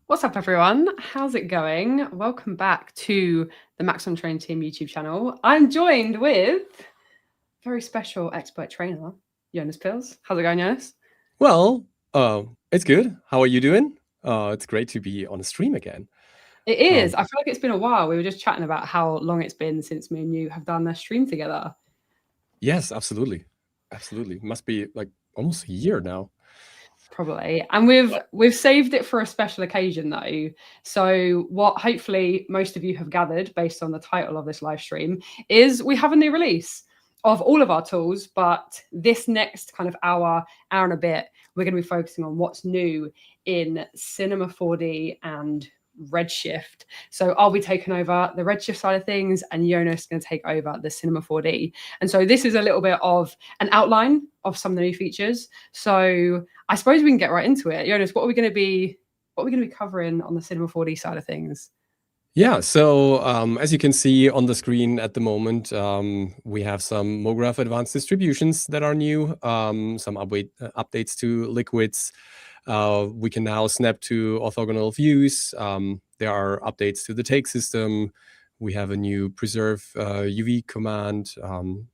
What's up, everyone? How's it going? Welcome back to the Maxon Train Team YouTube channel. I'm joined with very special expert trainer, Jonas Pills. How's it going, Jonas? Well, it's good. How are you doing? It's great to be on a stream again. It is. I feel like it's been a while. We were just chatting about how long it's been since me and you have done a stream together. Yes, absolutely. Absolutely. Must be like almost a year now. Probably. And we've saved it for a special occasion though. So what hopefully most of you have gathered based on the title of this live stream is we have a new release of all of our tools, but this next kind of hour and a bit, we're going to be focusing on what's new in Cinema 4D and Redshift. So I'll be taking over the Redshift side of things and Jonas is going to take over the Cinema 4D. And so this is a little bit of an outline of some of the new features. So I suppose we can get right into it. Jonas, what are we going to be covering on the Cinema 4D side of things? Yeah, so as you can see on the screen at the moment, we have some MoGraph advanced distributions that are new, some updates to liquids. We can now snap to orthogonal views. There are updates to the take system. We have a new preserve UV command,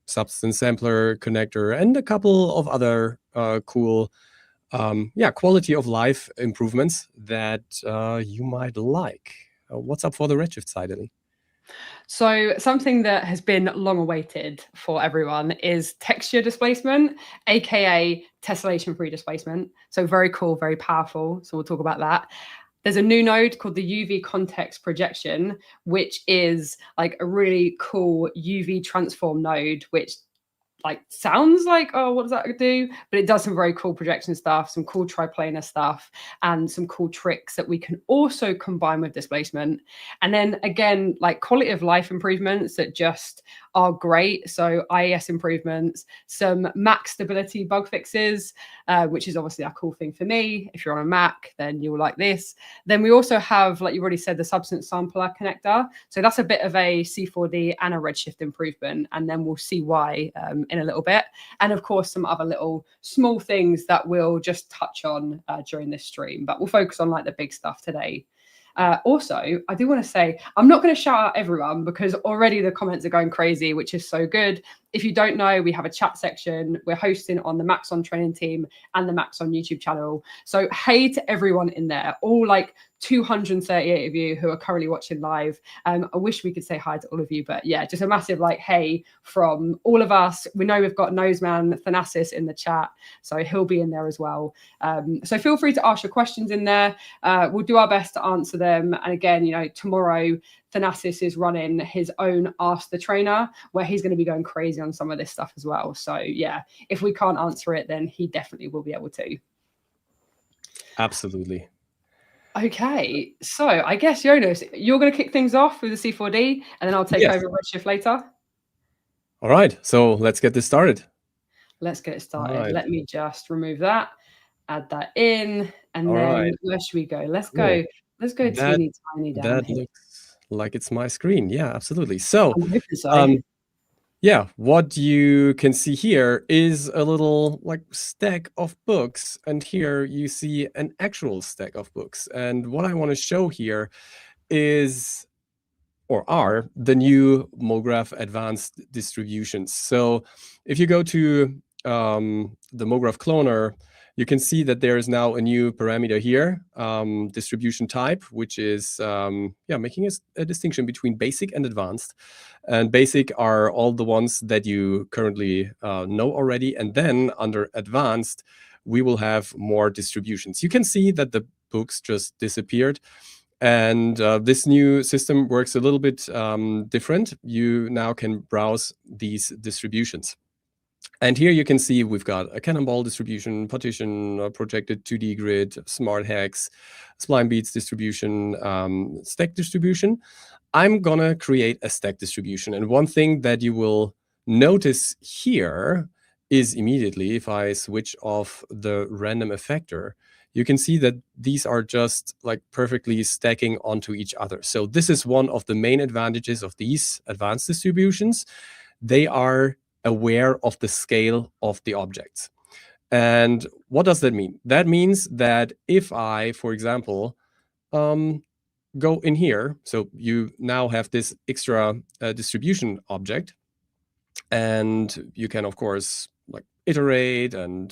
substance sampler connector, and a couple of other cool quality of life improvements that you might like. What's up for the Redshift side, Elly? So something that has been long awaited for everyone is texture displacement, aka tessellation-free displacement. So very cool, very powerful. So we'll talk about that. There's a new node called the UV context projection, which is like a really cool UV transform node, which like sounds like, oh, what does that do? But it does some very cool projection stuff, some cool triplanar stuff, and some cool tricks that we can also combine with displacement. And then again, like quality of life improvements that just are great. So IES improvements, some Mac stability bug fixes, which is obviously a cool thing for me. If you're on a Mac, then you'll like this. Then we also have, like you've already said, the substance sampler connector. So that's a bit of a C4D and a Redshift improvement. And then we'll see why in a little bit. And of course, some other little small things that we'll just touch on during this stream. But we'll focus on like the big stuff today. Also, I do want to say, I'm not going to shout out everyone because already the comments are going crazy, which is so good. If you don't know, we have a chat section. We're hosting on the Maxon training team and the Maxon YouTube channel. So hey to everyone in there, all like 238 of you who are currently watching live. I wish we could say hi to all of you, but yeah, just a massive like hey from all of us. We know we've got Noseman Thanasis in the chat, so he'll be in there as well. So feel free to ask your questions in there. We'll do our best to answer them. And again, you know, tomorrow Thanasis is running his own Ask the Trainer, where he's going to be going crazy on some of this stuff as well. So yeah, if we can't answer it, then he definitely will be able to. Absolutely. Okay, so I guess, Jonas, you're going to kick things off with the C4D, and then I'll take over Redshift later. All right, so let's get this started. Let's get it started. Right. Let me just remove that, add that in, and all then right. Where should we go? Let's go. Let's go teeny tiny down that here. Looks like it's my screen. Yeah, absolutely. So, so. Yeah, what you can see here is a little like stack of books, and here you see an actual stack of books. And what I want to show here is, or are, the new MoGraph advanced distributions. So if you go to the MoGraph cloner, you can see that there is now a new parameter here, distribution type, which is making a distinction between basic and advanced. And basic are all the ones that you currently know already. And then under advanced, we will have more distributions. You can see that the books just disappeared. And this new system works a little bit different. You now can browse these distributions. And here you can see we've got a cannonball distribution, partition, projected 2D grid, smart hex, spline beats distribution, stack distribution. I'm going to create a stack distribution. And one thing that you will notice here is immediately, if I switch off the random effector, you can see that these are just like perfectly stacking onto each other. So this is one of the main advantages of these advanced distributions. They are aware of the scale of the objects. And what does that mean? That means that if I, for example, go in here. So you now have this extra distribution object, and you can, of course, like iterate and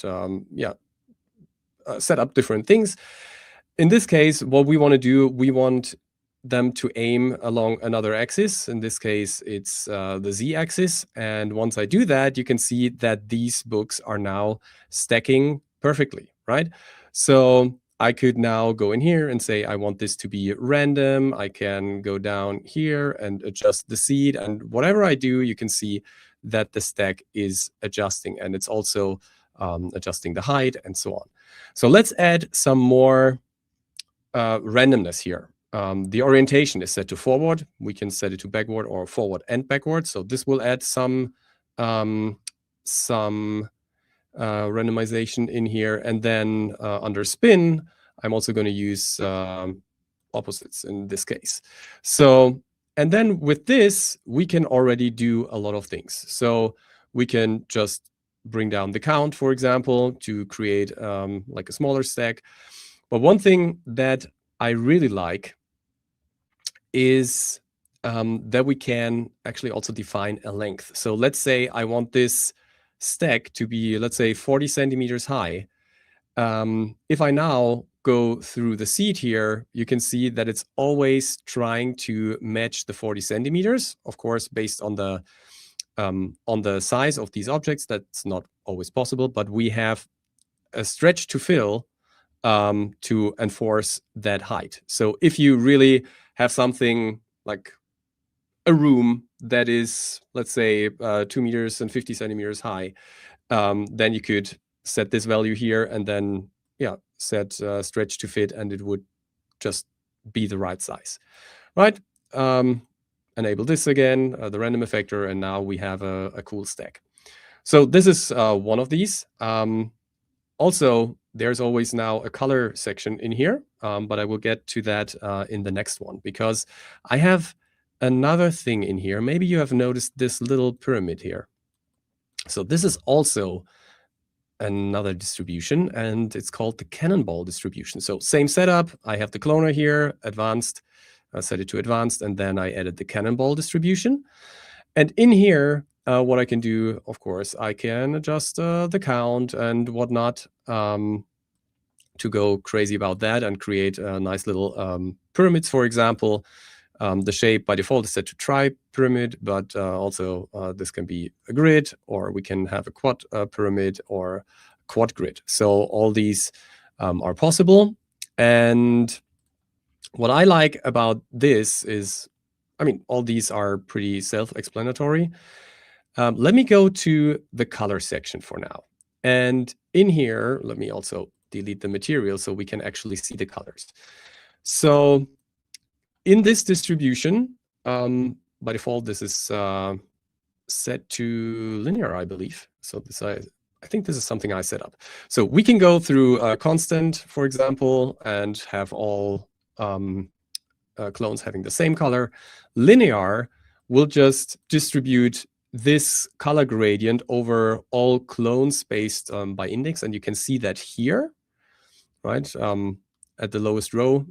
set up different things. In this case, what we want to do, we want them to aim along another axis. In this case, it's the z-axis. And once I do that, you can see that these books are now stacking perfectly, right? So I could now go in here and say, I want this to be random. I can go down here and adjust the seed. And whatever I do, you can see that the stack is adjusting. And it's also adjusting the height and so on. So let's add some more randomness here. The orientation is set to forward. We can set it to backward or forward and backward. So this will add some randomization in here. And then under spin, I'm also going to use opposites in this case. So, and then with this, we can already do a lot of things. So we can just bring down the count, for example, to create like a smaller stack. But one thing that I really like is that we can actually also define a length. So let's say I want this stack to be, let's say, 40 centimeters high. If I now go through the seed here, you can see that it's always trying to match the 40 centimeters, of course, based on the size of these objects. That's not always possible, but we have a stretch to fill to enforce that height. So if you really have something like a room that is, let's say, 2 meters and 50 centimeters high, then you could set this value here and then, set stretch to fit, and it would just be the right size, right? Enable this again, the random effector, and now we have a cool stack. So this is one of these. Also, there's always now a color section in here, but I will get to that in the next one, because I have another thing in here. Maybe you have noticed this little pyramid here. So this is also another distribution, and it's called the cannonball distribution. So same setup. I have the cloner here, advanced, set it to advanced, and then I added the cannonball distribution. And in here, what I can do, of course, I can adjust the count and whatnot to go crazy about that and create nice little pyramids, for example. The shape by default is set to tri-pyramid, but also this can be a grid, or we can have a quad pyramid or quad grid. So all these are possible. And what I like about this is, I mean, all these are pretty self-explanatory. Let me go to the color section for now. And in here, let me also delete the material so we can actually see the colors. So in this distribution, by default, this is set to linear, I believe. So this I think this is something I set up. So we can go through a constant, for example, and have all clones having the same color. Linear will just distribute this color gradient over all clones based by index, and you can see that here, right? At the lowest row,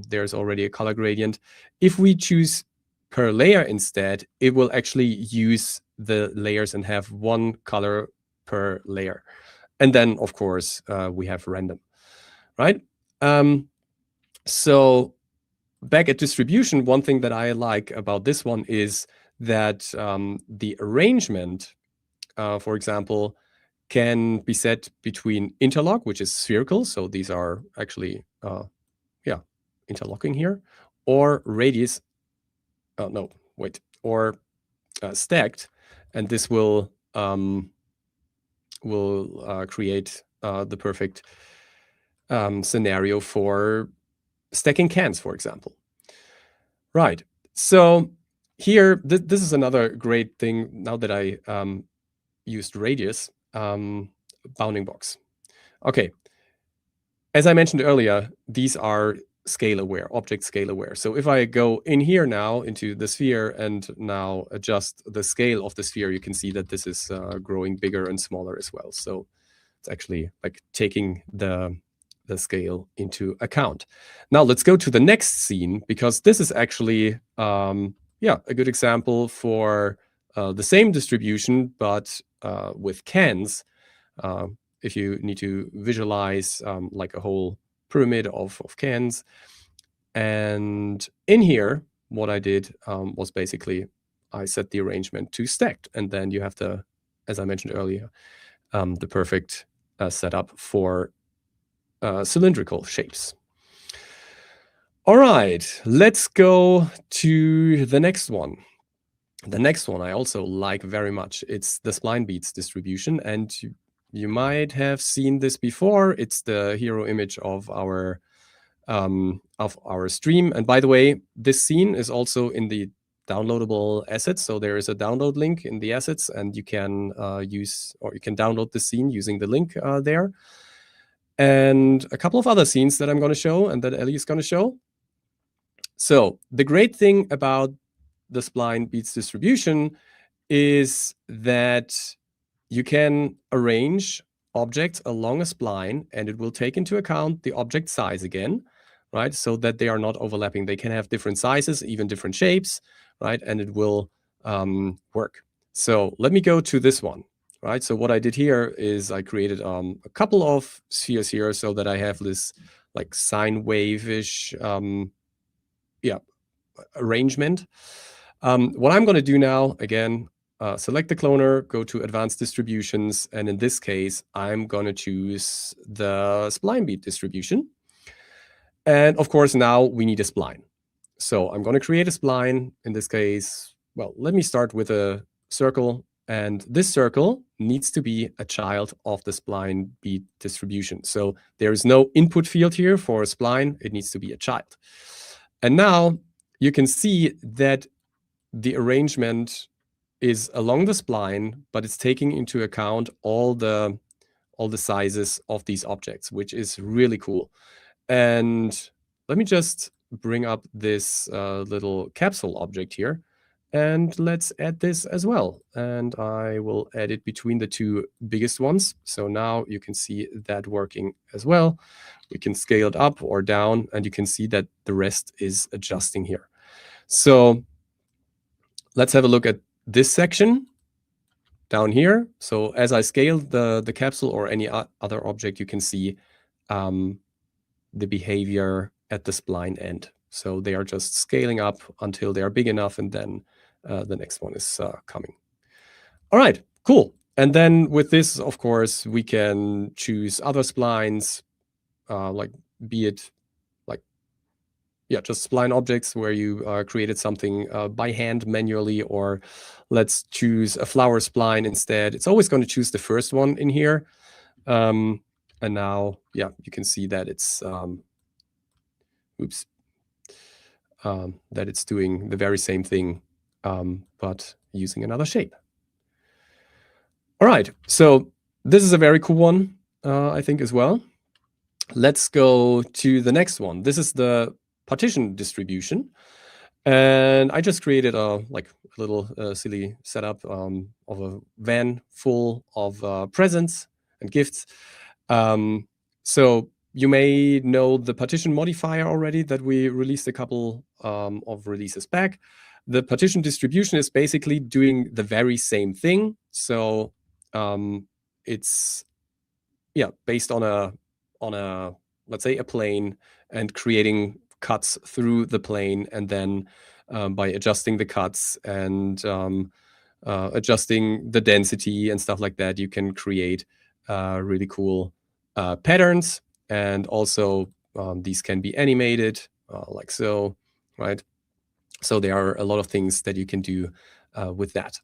there's already a color gradient. If we choose per layer instead, it will actually use the layers and have one color per layer. And then, of course, we have random, right? So back at distribution, one thing that I like about this one is that the arrangement, for example, can be set between interlock, which is spherical. So these are actually, interlocking here, or radius, or stacked. And this will create the perfect scenario for stacking cans, for example. Right. So here, this is another great thing now that I used radius, bounding box. Okay. As I mentioned earlier, these are scale aware, object scale aware. So if I go in here now into the sphere and now adjust the scale of the sphere, you can see that this is growing bigger and smaller as well. So it's actually like taking the the scale into account. Now let's go to the next scene, because this is actually a good example for the same distribution, but with cans. If you need to visualize like a whole pyramid of cans. And in here, what I did was basically I set the arrangement to stacked, and then you have the, as I mentioned earlier, the perfect setup for cylindrical shapes. All right, let's go to the next one. The next one I also like very much. It's the spline beats distribution, and you might have seen this before. It's the hero image of our stream. And by the way, this scene is also in the downloadable assets. So there is a download link in the assets, and you can you can download the scene using the link there. And a couple of other scenes that I'm going to show and that Elly is going to show. So the great thing about the spline beats distribution is that you can arrange objects along a spline, and it will take into account the object size again, right? So that they are not overlapping. They can have different sizes, even different shapes, right? And it will work. So let me go to this one, right? So what I did here is I created a couple of spheres here so that I have this like sine wave-ish arrangement. What I'm going to do now, again, select the cloner, go to advanced distributions, and in this case, I'm going to choose the spline beat distribution. And of course, now we need a spline. So I'm going to create a spline. In this case, well, let me start with a circle. And this circle needs to be a child of the spline beat distribution. So there is no input field here for a spline. It needs to be a child. And now you can see that the arrangement is along the spline, but it's taking into account all the sizes of these objects, which is really cool. And let me just bring up this little capsule object here, and let's add this as well. And I will add it between the two biggest ones. So now you can see that working as well. We can scale it up or down, and you can see that the rest is adjusting here. So let's have a look at this section down here. So as I scale the capsule or any other object, you can see the behavior at the spline end. So they are just scaling up until they are big enough, and then the next one is coming. All right, cool. And then with this, of course, we can choose other splines, like be it like, just spline objects where you created something by hand manually, or let's choose a flower spline instead. It's always going to choose the first one in here. And now, you can see that it's, that it's doing the very same thing, but using another shape. All right, so this is a very cool one, I think, as well. Let's go to the next one. This is the partition distribution. And I just created a little silly setup of a van full of presents and gifts. So you may know the partition modifier already that we released a couple of releases back. The partition distribution is basically doing the very same thing. So it's based on a let's say a plane, and creating cuts through the plane, and then by adjusting the cuts and adjusting the density and stuff like that, you can create really cool patterns. And also these can be animated like so, right? So there are a lot of things that you can do with that.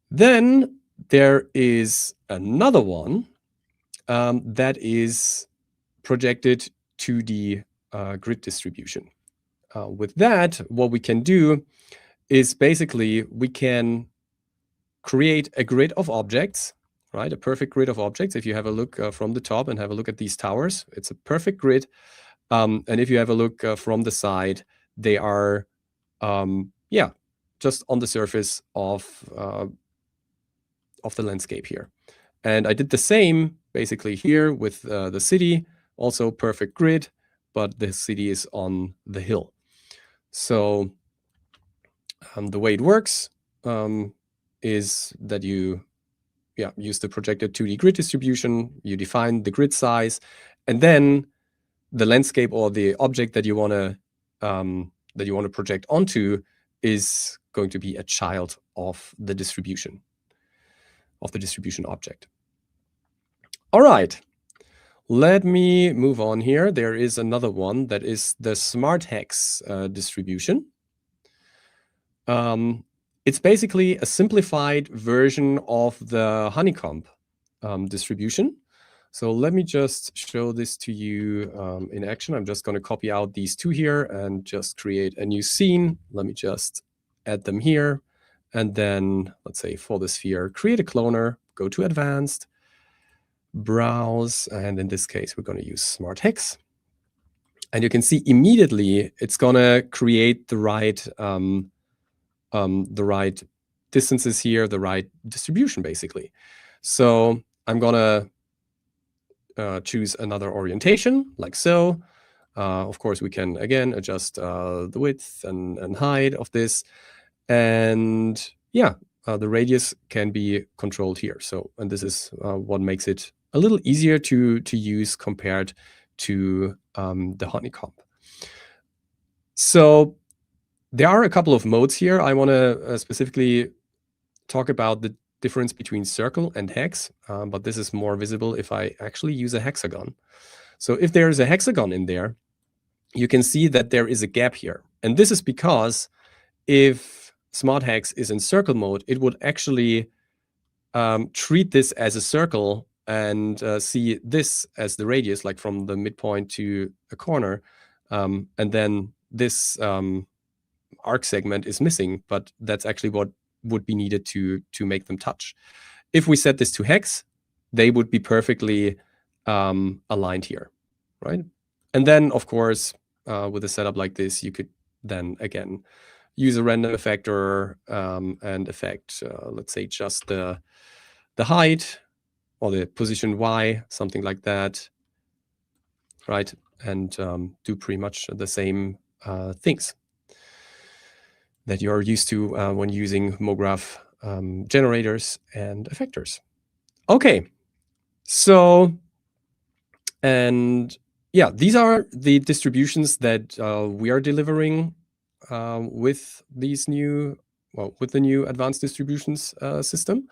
Then there is another one that is projected 2D grid distribution. With that, what we can do is basically we can create a grid of objects, right? A perfect grid of objects. If you have a look from the top and have a look at these towers, it's a perfect grid. And if you have a look from the side, they are, just on the surface of the landscape here. And I did the same basically here with the city, also perfect grid, but the city is on the hill. So the way it works is that you use the projected 2D grid distribution, you define the grid size, and then the landscape or the object that you want to project onto is going to be a child of the distribution object. All right, let me move on here. There is another one that is the Smart Hex distribution. It's basically a simplified version of the honeycomb distribution. So let me just show this to you in action. I'm just going to copy out these two here and just create a new scene. Let me just add them here. And then let's say for the sphere, create a cloner, go to advanced, browse. And in this case, we're going to use Smart Hex. And you can see immediately it's going to create the right distances here, the right distribution, basically. So I'm going to choose another orientation, like so. Of course, we can, again, adjust the width and height of this. And yeah, the radius can be controlled here. So, and this is what makes it a little easier to use compared to the honeycomb. So there are a couple of modes here. I want to specifically talk about the difference between circle and hex, but this is more visible if I actually use a hexagon. So if there is a hexagon in there, you can see that there is a gap here. And this is because if Smart Hex is in circle mode, it would actually treat this as a circle and see this as the radius, like from the midpoint to a corner. And then this arc segment is missing, but that's actually what would be needed to make them touch. If we set this to hex, they would be perfectly aligned here, right? And then, of course, with a setup like this, you could then, again, use a random effector and affect, let's say, just the height or the position Y, something like that, right? And do pretty much the same things that you're used to when using MoGraph generators and effectors. Okay, so, and yeah, these are the distributions that we are delivering with these new, with the new advanced distributions system.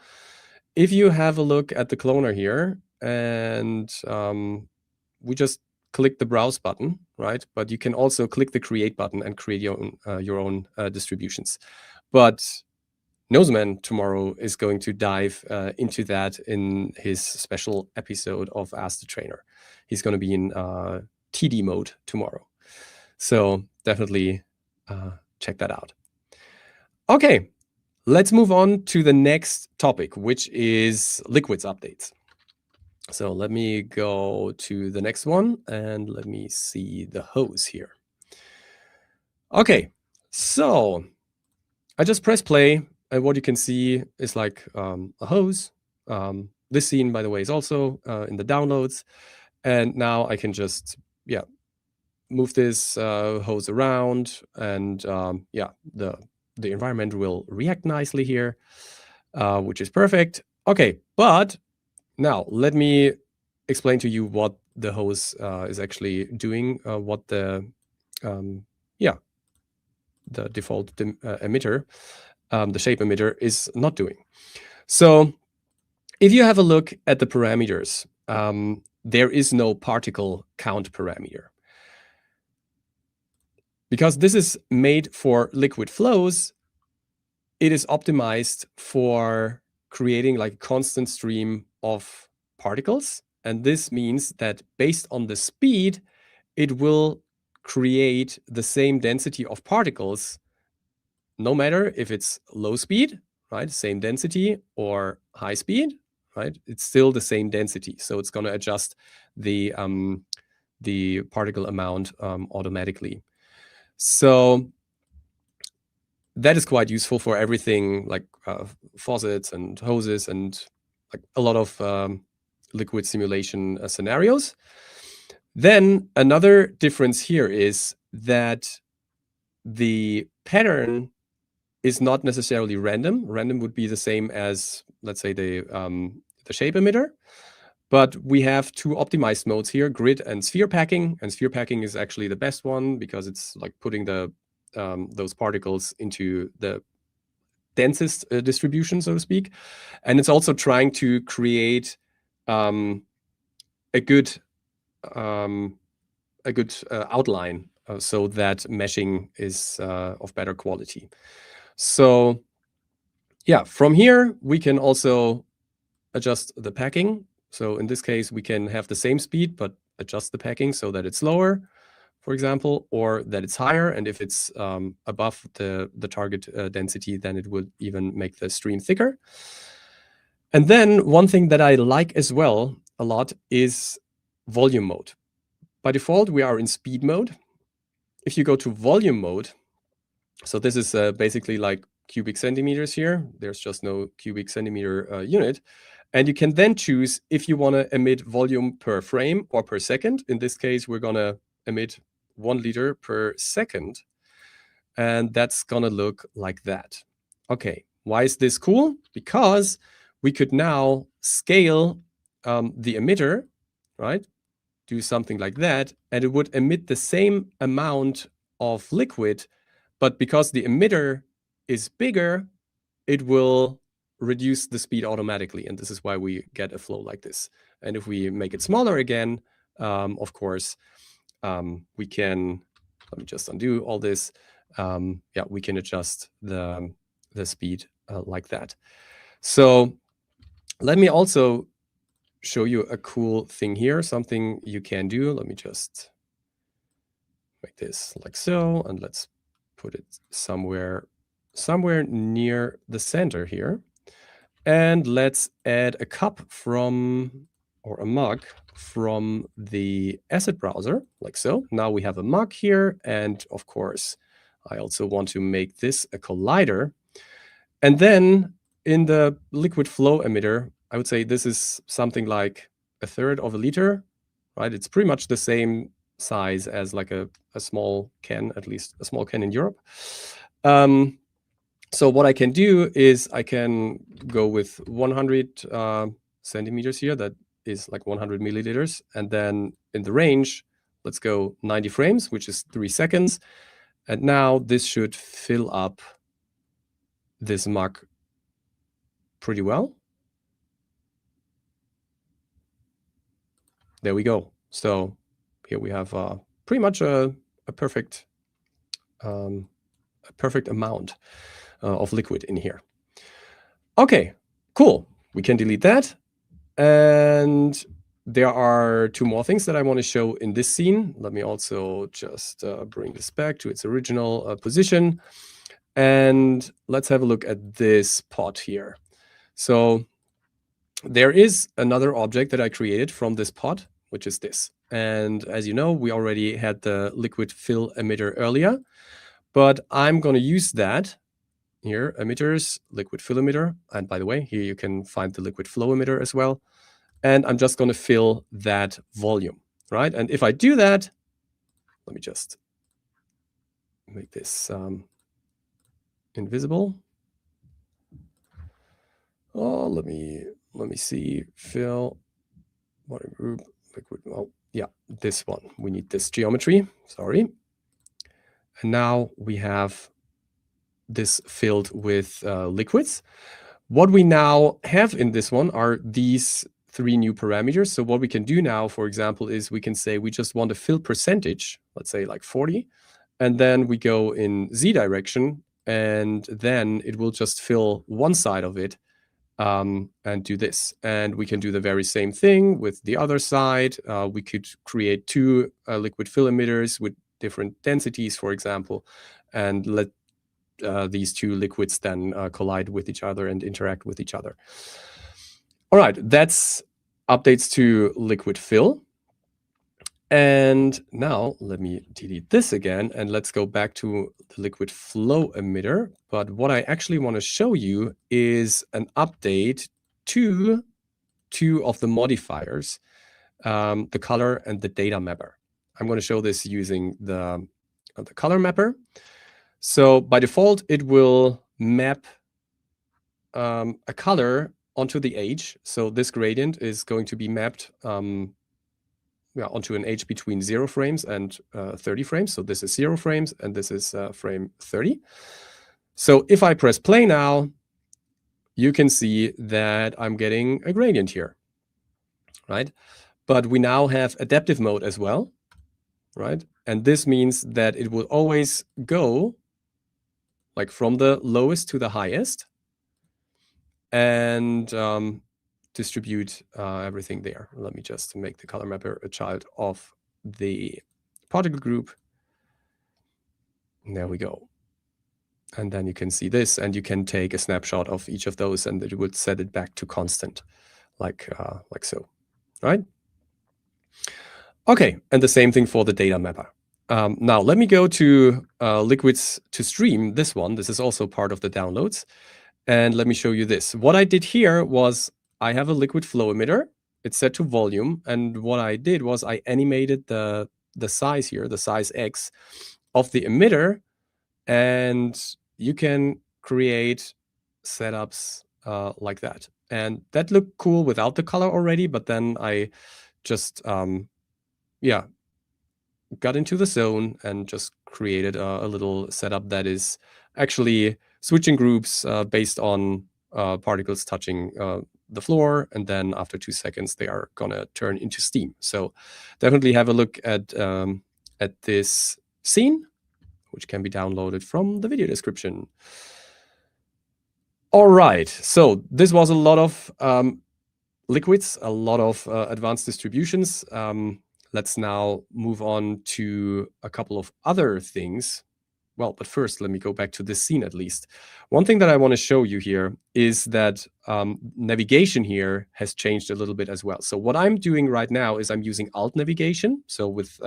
If you have a look at the cloner here, and we just click the browse button, right? But you can also click the create button and create your own distributions. But Noseman tomorrow is going to dive into that in his special episode of Ask the Trainer. He's going to be in TD mode tomorrow. So definitely check that out. Okay, let's move on to the next topic, which is liquids updates. So let me go to the next one and let me see the hose here. Okay, so I just press play and what you can see is like a hose. This scene, by the way, is also in the downloads. And now I can just, move this hose around and the environment will react nicely here, which is perfect. Okay, but now let me explain to you what the hose is actually doing, what the default emitter, the shape emitter, is not doing. So if you have a look at the parameters, there is no particle count parameter. Because this is made for liquid flows, it is optimized for creating like a constant stream of particles. And this means that based on the speed, it will create the same density of particles, no matter if it's low speed, right? Same density, or high speed, right? It's still the same density. So it's going to adjust the particle amount automatically. So that is quite useful for everything like faucets and hoses and like a lot of liquid simulation scenarios. Then another difference here is that the pattern is not necessarily random. Random would be the same as, let's say, the shape emitter. But we have two optimized modes here, grid and sphere packing. And sphere packing is actually the best one because it's like putting the those particles into the densest distribution, so to speak. And it's also trying to create a good outline so that meshing is of better quality. So yeah, from here, we can also adjust the packing. So in this case, we can have the same speed, but adjust the packing so that it's lower, for example, or that it's higher. And if it's above the target density, then it would even make the stream thicker. And then one thing that I like as well a lot is volume mode. By default, we are in speed mode. If you go to volume mode, so this is basically like cubic centimeters here. There's just no cubic centimeter unit. And you can then choose if you want to emit volume per frame or per second. In this case, we're going to emit 1 liter per second. And that's going to look like that. Okay, why is this cool? Because we could now scale the emitter, right? Do something like that, and it would emit the same amount of liquid, but because the emitter is bigger, it will reduce the speed automatically, and this is why we get a flow like this. And if we make it smaller again, of course, we can, let me just undo all this. Yeah, we can adjust the speed like that. So let me also show you a cool thing here, something you can do. Let me just make this like so, and let's put it somewhere near the center here. And let's add a cup from, or a mug from the asset browser, like so. Now we have a mug here, and of course, I also want to make this a collider. And then in the liquid flow emitter, I would say this is something like 1/3 of a liter, right? It's pretty much the same size as like a small can, at least a small can in Europe. So what I can do is I can go with 100 centimeters here. That is like 100 milliliters. And then in the range, let's go 90 frames, which is 3 seconds. And now this should fill up this mug pretty well. There we go. So here we have pretty much a perfect amount of liquid in here. Okay, cool. We can delete that. And there are 2 more things that I want to show in this scene. Let me also just bring this back to its original position. And let's have a look at this pot here. So there is another object that I created from this pot, which is this. And as you know, we already had the liquid fill emitter earlier, but I'm going to use that here, emitters, liquid fill emitter. And by the way, here you can find the liquid flow emitter as well. And I'm just going to fill that volume, right? And if I do that, let me just make this invisible. Oh, let me see, fill, water group, liquid, oh, yeah, this one. We need this geometry, sorry. And now we have this filled with liquids. What we now have in this one are these 3 new parameters. So what we can do now, for example, is we can say we just want a fill percentage, let's say like 40, and then we go in Z direction, and then it will just fill one side of it and do this. And we can do the very same thing with the other side. We could create 2 liquid fill emitters with different densities, for example, and let these 2 liquids then collide with each other and interact with each other. All right, that's updates to liquid fill. And now let me delete this again, and let's go back to the liquid flow emitter. But what I actually want to show you is an update to two of the modifiers, the color and the data mapper. I'm going to show this using the color mapper. So by default, it will map a color onto the edge. So this gradient is going to be mapped onto an edge between 0 frames and 30 frames. So this is 0 frames and this is frame 30. So if I press play now, you can see that I'm getting a gradient here, right? But we now have adaptive mode as well, right? And this means that it will always go like from the lowest to the highest and distribute everything there. Let me just make the color mapper a child of the particle group. And there we go. And then you can see this, and you can take a snapshot of each of those, and it would set it back to constant, like so, right? Okay, and the same thing for the data mapper. Now let me go to Liquids to Stream. This one, this is also part of the downloads, and let me show you this. What I did here was I have a liquid flow emitter. It's set to volume, and what I did was I animated the size here, the size X of the emitter, and you can create setups like that. And that looked cool without the color already, but then I just, got into the zone and just created a little setup that is actually switching groups based on particles touching the floor, and then after 2 seconds, they are gonna turn into steam. So definitely have a look at this scene, which can be downloaded from the video description. All right, so this was a lot of liquids, a lot of advanced distributions. Let's now move on to a couple of other things. Well, but first, let me go back to this scene at least. One thing that I want to show you here is that navigation here has changed a little bit as well. So what I'm doing right now is I'm using Alt navigation. So with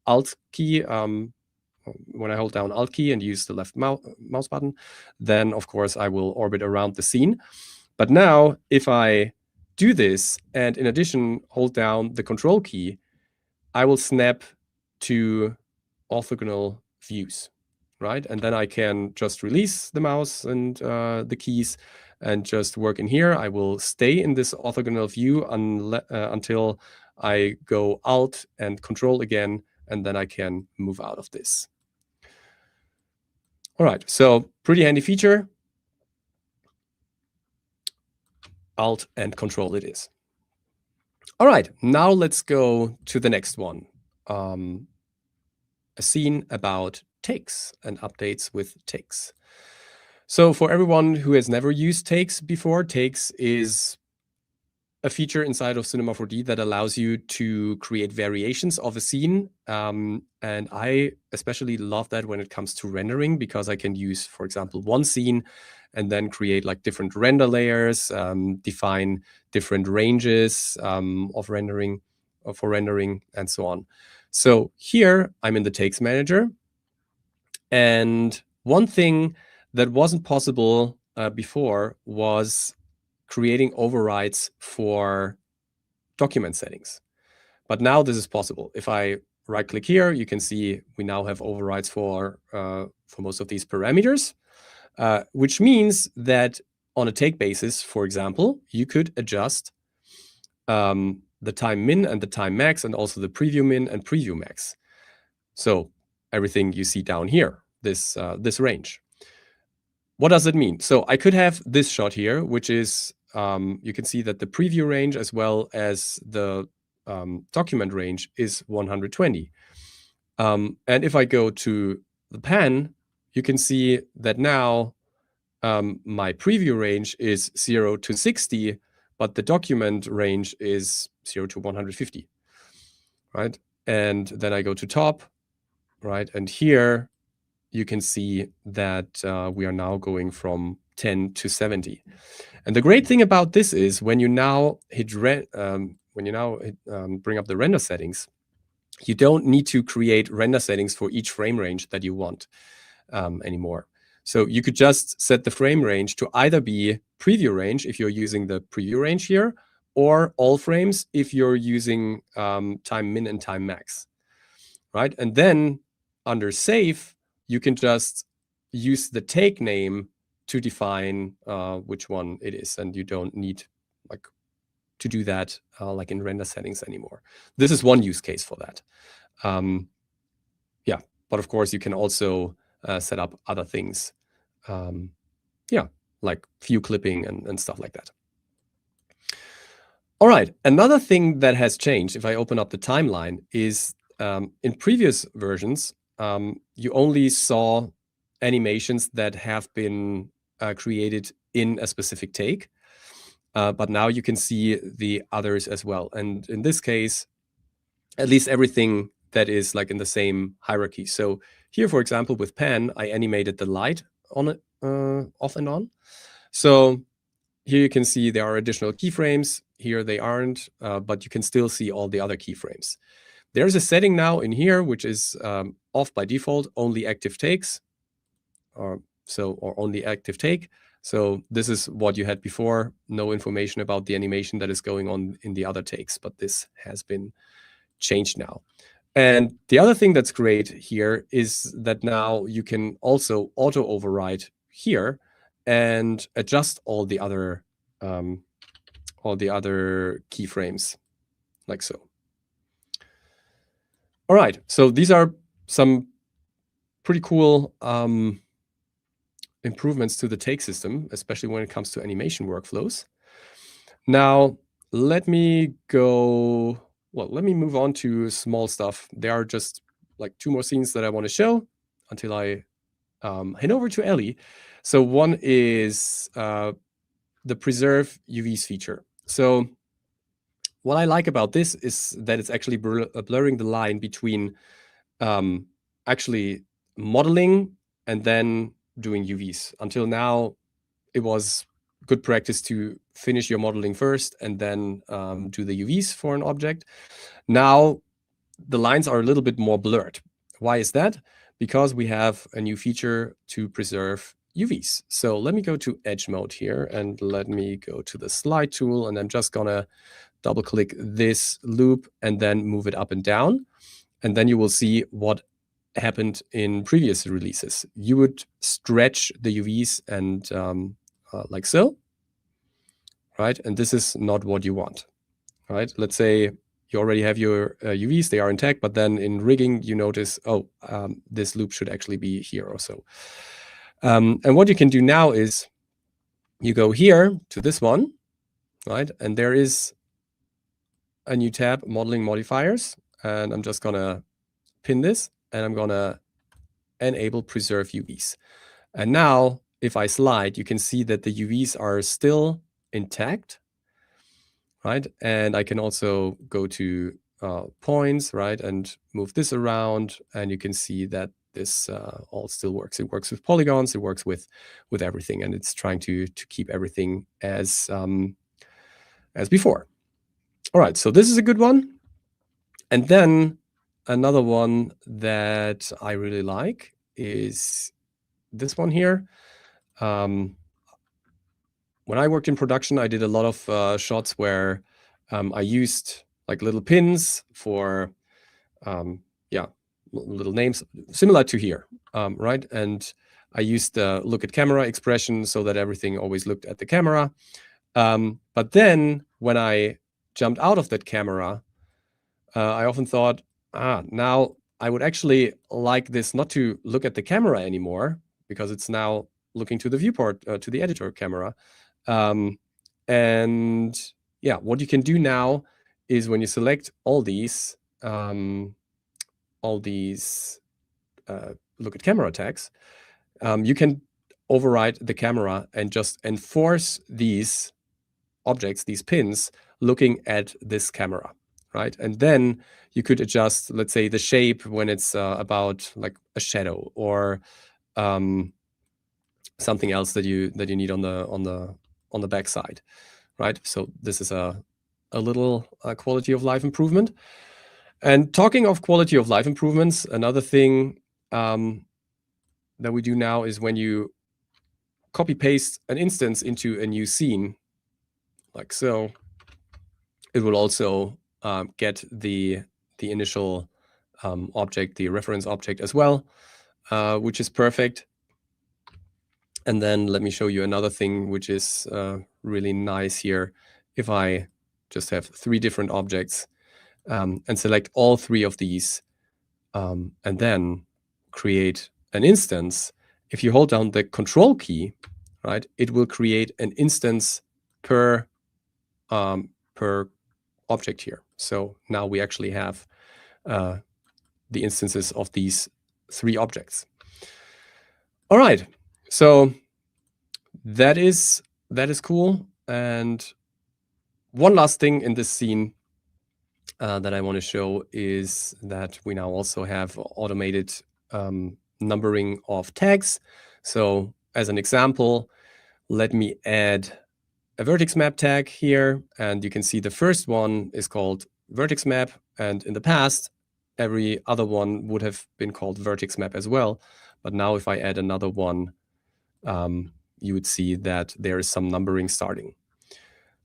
Alt key, when I hold down Alt key and use the left mouse button, then of course I will orbit around the scene. But now if I do this and in addition hold down the Control key, I will snap to orthogonal views, right? And then I can just release the mouse and the keys and just work in here. I will stay in this orthogonal view until I go Alt and Control again, and then I can move out of this. All right, so pretty handy feature. Alt and Control it is. All right, now let's go to the next one. A scene about takes and updates with takes. So for everyone who has never used takes before, takes is a feature inside of Cinema 4D that allows you to create variations of a scene. And I especially love that when it comes to rendering, because I can use, for example, one scene and then create like different render layers, define different ranges of rendering, for rendering, and so on. So here I'm in the takes manager. And one thing that wasn't possible before was creating overrides for document settings. But now this is possible. If I right click here, you can see we now have overrides for most of these parameters, which means that on a take basis, for example, you could adjust the time min and the time max, and also the preview min and preview max. So everything you see down here, this range. What does it mean? So I could have this shot here, which is, you can see that the preview range as well as the document range is 120. And if I go to the pan, you can see that now my preview range is 0 to 60, but the document range is 0 to 150, right? And then I go to top, right? And here you can see that we are now going from 10 to 70. And the great thing about this is when you now bring up the render settings, you don't need to create render settings for each frame range that you want anymore. So you could just set the frame range to either be preview range if you're using the preview range here, or all frames if you're using time min and time max, right? And then under save, you can just use the take name to define which one it is, and you don't need like to do that like in render settings anymore. This is one use case for that. Yeah, but of course you can also set up other things. Yeah, like view clipping and stuff like that. All right, another thing that has changed, if I open up the timeline, is in previous versions, you only saw animations that have been created in a specific take. But now you can see the others as well. And in this case, at least everything that is like in the same hierarchy. So here, for example, with pan, I animated the light on it, off and on. So here you can see there are additional keyframes. Here they aren't, but you can still see all the other keyframes. There's a setting now in here, which is off by default, only active takes, or only active take. So this is what you had before, no information about the animation that is going on in the other takes, but this has been changed now. And the other thing that's great here is that now you can also auto override here and adjust all the other keyframes, like so. All right, so these are some pretty cool improvements to the take system, especially when it comes to animation workflows. Now, let me move on to small stuff. There are just like 2 more scenes that I want to show until I head over to Elly. So one is the preserve UVs feature. So what I like about this is that it's actually blurring the line between actually modeling and then doing UVs. Until now, it was good practice to finish your modeling first and then do the UVs for an object. Now, the lines are a little bit more blurred. Why is that? Because we have a new feature to preserve UVs. So let me go to edge mode here and let me go to the slide tool, and I'm just gonna double click this loop and then move it up and down. And then you will see what happened in previous releases. You would stretch the UVs and like so, right? And this is not what you want, right? Let's say you already have your UVs, they are intact, but then in rigging, you notice, oh, this loop should actually be here or so. And what you can do now is you go here to this one, right? And there is a new tab, Modeling Modifiers. And I'm just gonna pin this and I'm gonna enable Preserve UVs. And now if I slide, you can see that the UVs are still intact, right? And I can also go to points, right? And move this around, and you can see that this all still works. It works with polygons, it works with everything, and it's trying to keep everything as before. All right, so this is a good one. And then another one that I really like is this one here. When I worked in production, I did a lot of shots where I used like little pins for, little names, similar to here, right? And I used the look at camera expression so that everything always looked at the camera. But then when I jumped out of that camera, I often thought, now I would actually like this not to look at the camera anymore, because it's now looking to the viewport, to the editor camera. And yeah, what you can do now is when you select all these look at camera tags, you can override the camera and just enforce these objects, these pins, looking at this camera, right? And then you could adjust, let's say, the shape when it's about like a shadow or something else that you need on the back side, right? So this is a little quality of life improvement. And talking of quality of life improvements, another thing that we do now is when you copy paste an instance into a new scene, like so, it will also get the initial object, the reference object as well, which is perfect. And then let me show you another thing which is really nice here. If I just have 3 different objects and select all 3 of these and then create an instance, if you hold down the control key, right, it will create an instance per object here. So now we actually have the instances of these 3 objects. All right, so that is cool. And one last thing in this scene that I want to show is that we now also have automated numbering of tags. So as an example, let me add a vertex map tag here, and you can see the first one is called vertex map, and in the past every other one would have been called vertex map as well. But now if I add another one, you would see that there is some numbering starting.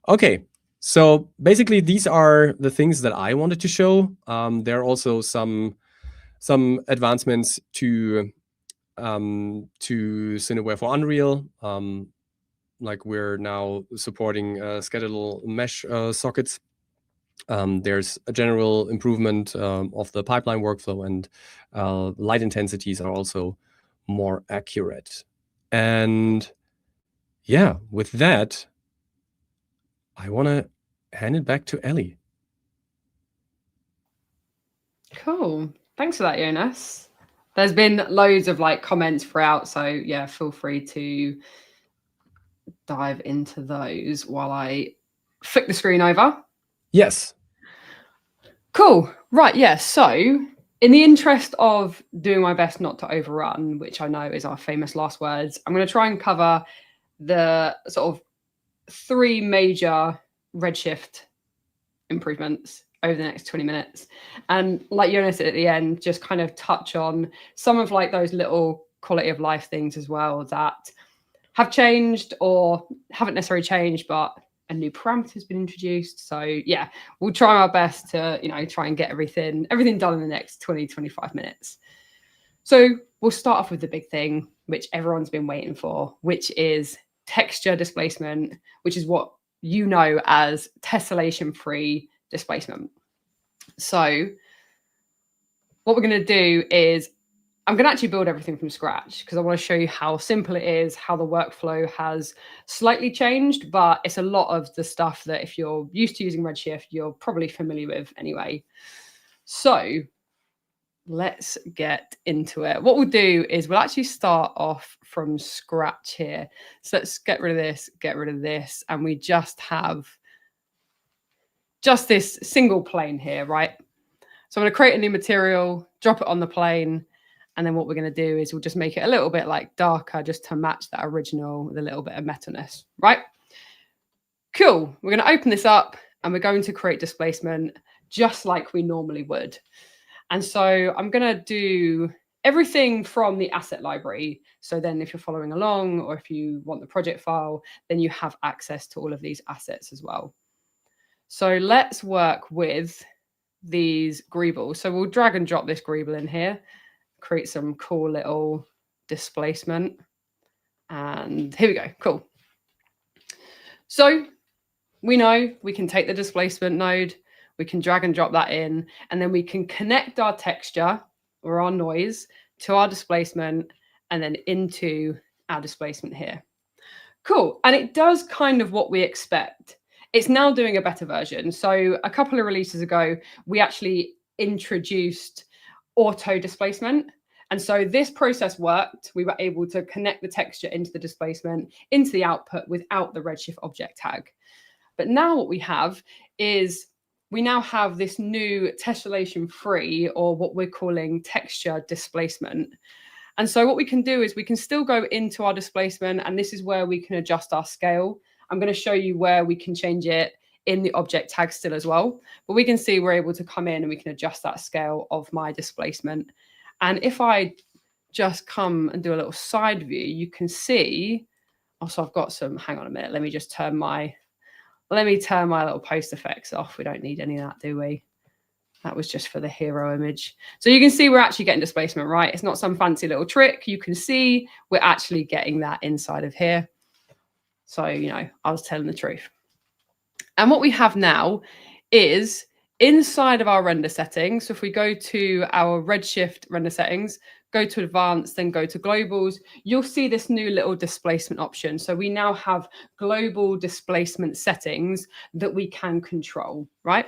Okay, so basically these are the things that I wanted to show. There are also some advancements to Cineware for Unreal. Like we're now supporting scalable mesh sockets. There's a general improvement of the pipeline workflow, and light intensities are also more accurate. And yeah, with that, I want to hand it back to Elly. Cool. Thanks for that, Jonas. There's been loads of like comments throughout, so yeah, feel free to dive into those while I flick the screen over. Yes. Cool. Right. Yeah. So in the interest of doing my best not to overrun, which I know is our famous last words, I'm going to try and cover the sort of 3 major Redshift improvements over the next 20 minutes. And like Jonas said at the end, just kind of touch on some of like those little quality of life things as well that have changed or haven't necessarily changed, but a new parameter has been introduced. So yeah, we'll try our best to, try and get everything done in the next 20-25 minutes. So we'll start off with the big thing, which everyone's been waiting for, which is texture displacement, which is what you know as tessellation-free displacement. So what we're going to do is I'm going to actually build everything from scratch because I want to show you how simple it is, how the workflow has slightly changed, but it's a lot of the stuff that if you're used to using Redshift, you're probably familiar with anyway. So let's get into it. What we'll do is we'll actually start off from scratch here. So let's get rid of this, and we just have this single plane here, right? So I'm going to create a new material, drop it on the plane, and then what we're going to do is we'll just make it a little bit like darker just to match that original with a little bit of meta-ness, right? Cool. We're going to open this up and we're going to create displacement just like we normally would. And so I'm going to do everything from the asset library. So then if you're following along or if you want the project file, then you have access to all of these assets as well. So let's work with these greebles. So we'll drag and drop this greeble in here, create some cool little displacement. And here we go. Cool. So we know we can take the displacement node, we can drag and drop that in, and then we can connect our texture or our noise to our displacement and then into our displacement here. Cool. And it does kind of what we expect. It's now doing a better version. So a couple of releases ago, we actually introduced auto displacement. And so this process worked. We were able to connect the texture into the displacement, into the output without the Redshift object tag. But now what we have is we now have this new tessellation-free, or what we're calling texture displacement. And so what we can do is we can still go into our displacement, and this is where we can adjust our scale. I'm going to show you where we can change it in the object tag still as well. But we can see we're able to come in and we can adjust that scale of my displacement. And if I just come and do a little side view, you can see, also I've got some, hang on a minute, let me just turn my Let me turn my little post effects off. We don't need any of that, do we? That was just for the hero image. So you can see we're actually getting displacement, right? It's not some fancy little trick. You can see we're actually getting that inside of here. So, you know, I was telling the truth. And what we have now is inside of our render settings. So if we go to our Redshift render settings, go to advanced, then go to globals, you'll see this new little displacement option. So we now have global displacement settings that we can control, right?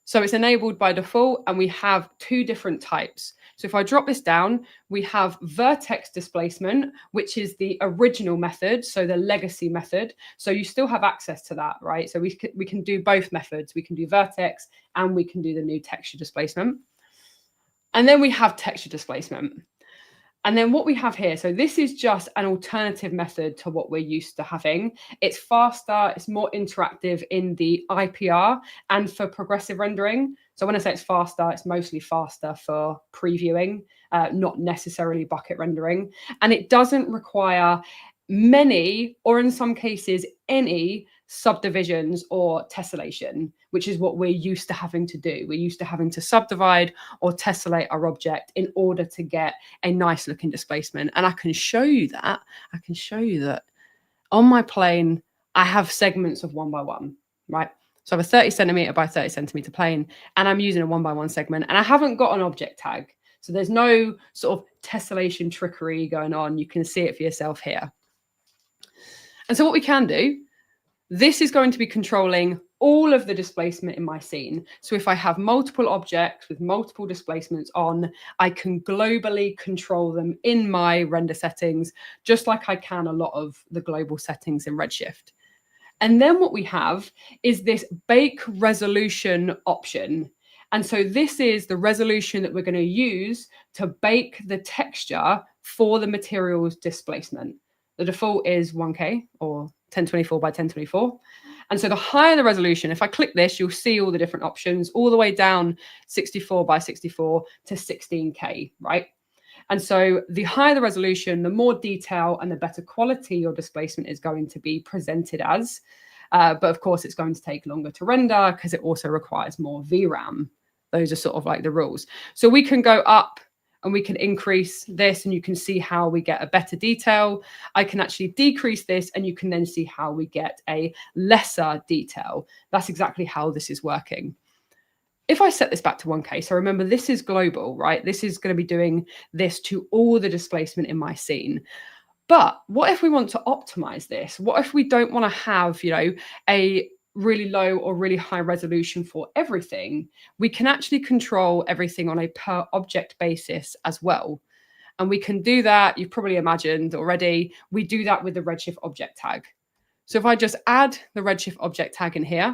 So it's enabled by default, and we have two different types. So if I drop this down, we have vertex displacement, which is the original method, so the legacy method. So you still have access to that, right? So we can do both methods. We can do vertex and we can do the new texture displacement. And then we have texture displacement. And then what we have here, so this is just an alternative method to what we're used to having. It's faster, it's more interactive in the IPR and for progressive rendering. So when I say it's faster, it's mostly faster for previewing, not necessarily bucket rendering. And it doesn't require many, or in some cases, any subdivisions or tessellation, which is what we're used to having to do. We're used to having to subdivide or tessellate our object in order to get a nice looking displacement. And I can show you that. I can show you that on my plane, I have segments of 1 by 1, right? So I have a 30 centimeter by 30 centimeter plane, and I'm using a 1 by 1 segment, and I haven't got an object tag. So there's no sort of tessellation trickery going on. You can see it for yourself here. And so what we can do, this is going to be controlling all of the displacement in my scene. So if I have multiple objects with multiple displacements on, I can globally control them in my render settings, just like I can a lot of the global settings in Redshift. And then what we have is this bake resolution option. And so this is the resolution that we're going to use to bake the texture for the material's displacement. The default is 1K or 1024 by 1024. And so the higher the resolution, if I click this, you'll see all the different options all the way down 64 by 64 to 16K, right? And so the higher the resolution, the more detail and the better quality your displacement is going to be presented as. But of course, it's going to take longer to render because it also requires more VRAM. Those are sort of like the rules. So we can go up and we can increase this, and you can see how we get a better detail. I can actually decrease this, and you can then see how we get a lesser detail. That's exactly how this is working. If I set this back to 1K, so remember, this is global, right? This is going to be doing this to all the displacement in my scene. But what if we want to optimize this? What if we don't want to have, you know, a really low or really high resolution for everything? We can actually control everything on a per object basis as well. And we can do that, you've probably imagined already, we do that with the Redshift object tag. So if I just add the Redshift object tag in here,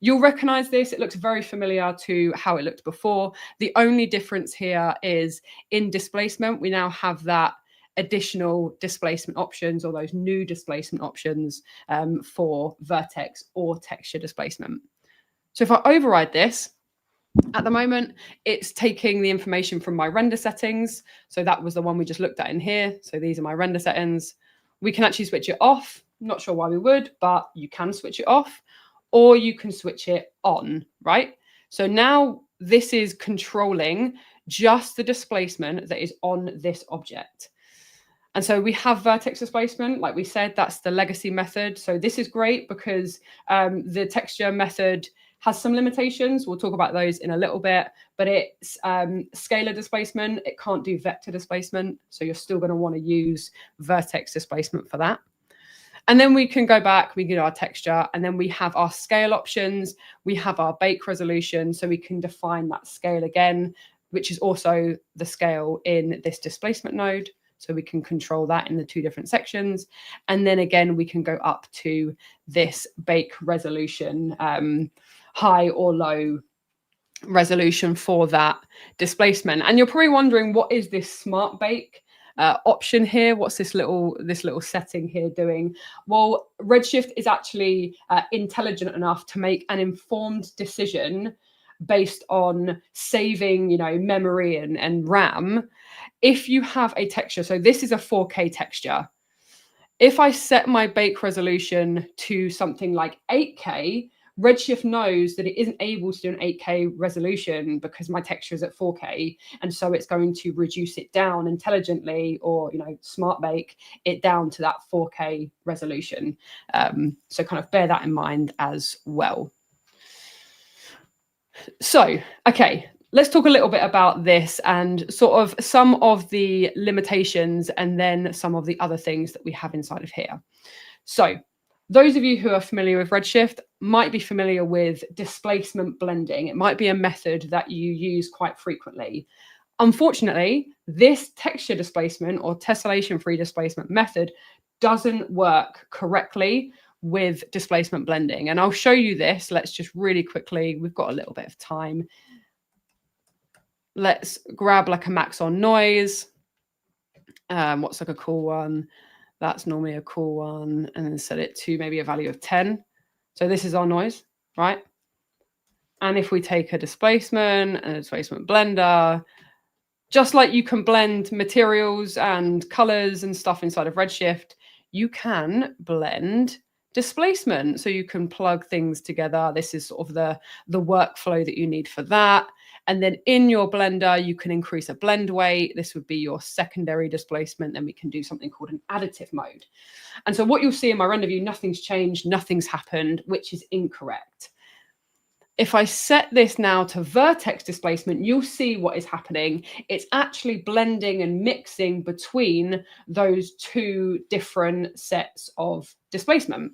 you'll recognize this. It looks very familiar to how it looked before. The only difference here is in displacement, we now have that additional displacement options, or those new displacement options for vertex or texture displacement. So if I override this, at the moment, it's taking the information from my render settings. So that was the one we just looked at in here. So these are my render settings. We can actually switch it off. Not sure why we would, but you can switch it off, or you can switch it on, right? So now this is controlling just the displacement that is on this object. And so we have vertex displacement, like we said, that's the legacy method. So this is great because the texture method has some limitations. We'll talk about those in a little bit, but it's scalar displacement. It can't do vector displacement. So you're still going to want to use vertex displacement for that. And then we can go back, we get our texture, and then we have our scale options. We have our bake resolution, so we can define that scale again, which is also the scale in this displacement node. So we can control that in the two different sections. And then again, we can go up to this bake resolution, high or low resolution for that displacement. And you're probably wondering, what is this smart bake option here? What's this little setting here doing? Well, Redshift is actually intelligent enough to make an informed decision based on saving, you know, memory and RAM. If you have a texture, so this is a 4K texture. If I set my bake resolution to something like 8K, Redshift knows that it isn't able to do an 8K resolution because my texture is at 4K, and so it's going to reduce it down intelligently, or smart bake it down to that 4K resolution. So kind of bear that in mind as well. So, okay, let's talk a little bit about this and sort of some of the limitations and then some of the other things that we have inside of here. So, those of you who are familiar with Redshift might be familiar with displacement blending. It might be a method that you use quite frequently. Unfortunately, this texture displacement or tessellation-free displacement method doesn't work correctly with displacement blending. And I'll show you this. Let's just really quickly, we've got a little bit of time. Let's grab like a Maxon noise. What's like a cool one? That's normally a cool one. And then set it to maybe a value of 10. So this is our noise, right? And if we take a displacement and a displacement blender, just like you can blend materials and colors and stuff inside of Redshift, you can blend displacement. So you can plug things together. This is sort of the workflow that you need for that. And then in your blender, you can increase a blend weight. This would be your secondary displacement. Then we can do something called an additive mode. And so what you'll see in my render view, nothing's changed, nothing's happened, which is incorrect. If I set this now to vertex displacement, you'll see what is happening. It's actually blending and mixing between those two different sets of displacement.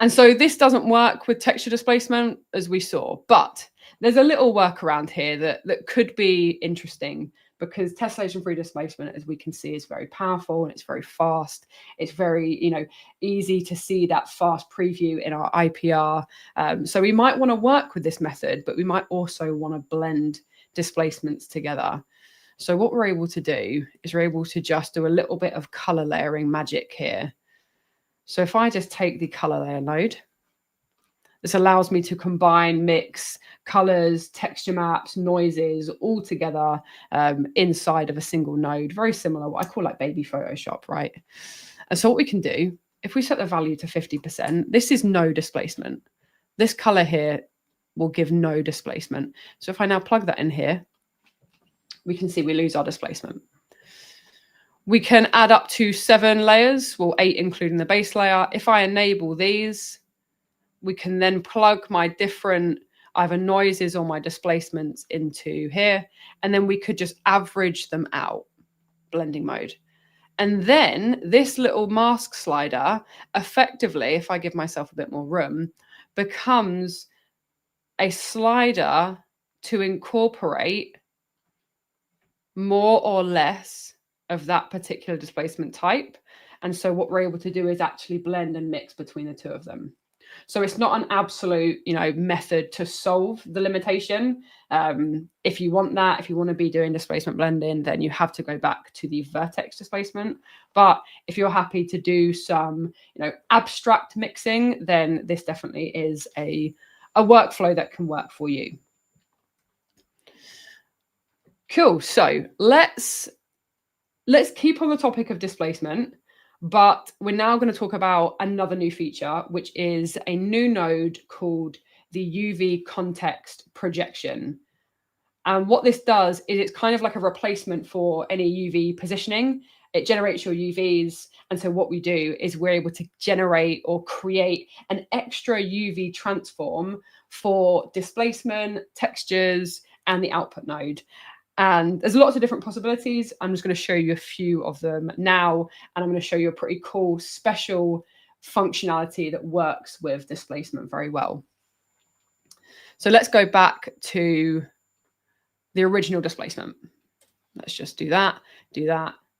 And so this doesn't work with texture displacement, as we saw, but there's a little workaround here that could be interesting, because tessellation-free displacement, as we can see, is very powerful and it's very fast. It's very, easy to see that fast preview in our IPR. So we might want to work with this method, but we might also want to blend displacements together. So what we're able to do is we're able to just do a little bit of color layering magic here. So if I just take the color layer node, this allows me to combine, mix colors, texture maps, noises all together inside of a single node. Very similar, what I call like baby Photoshop, right? And so what we can do, if we set the value to 50%, this is no displacement. This color here will give no displacement. So if I now plug that in here, we can see we lose our displacement. We can add up to 7 layers, well, 8 including the base layer. If I enable these, we can then plug my different either noises or my displacements into here, and then we could just average them out, blending mode. And then this little mask slider, effectively, if I give myself a bit more room, becomes a slider to incorporate more or less of that particular displacement type. And so what we're able to do is actually blend and mix between the two of them. So it's not an absolute, method to solve the limitation. If you want that, if you want to be doing displacement blending, then you have to go back to the vertex displacement. But if you're happy to do some, abstract mixing, then this definitely is a workflow that can work for you. Cool. So let's keep on the topic of displacement. But we're now going to talk about another new feature, which is a new node called the UV context projection. And what this does is it's kind of like a replacement for any UV positioning. It generates your UVs. And so what we do is we're able to generate or create an extra UV transform for displacement, textures, and the output node. And there's lots of different possibilities. I'm just going to show you a few of them now, and I'm going to show you a pretty cool special functionality that works with displacement very well. So let's go back to the original displacement. Let's just do that,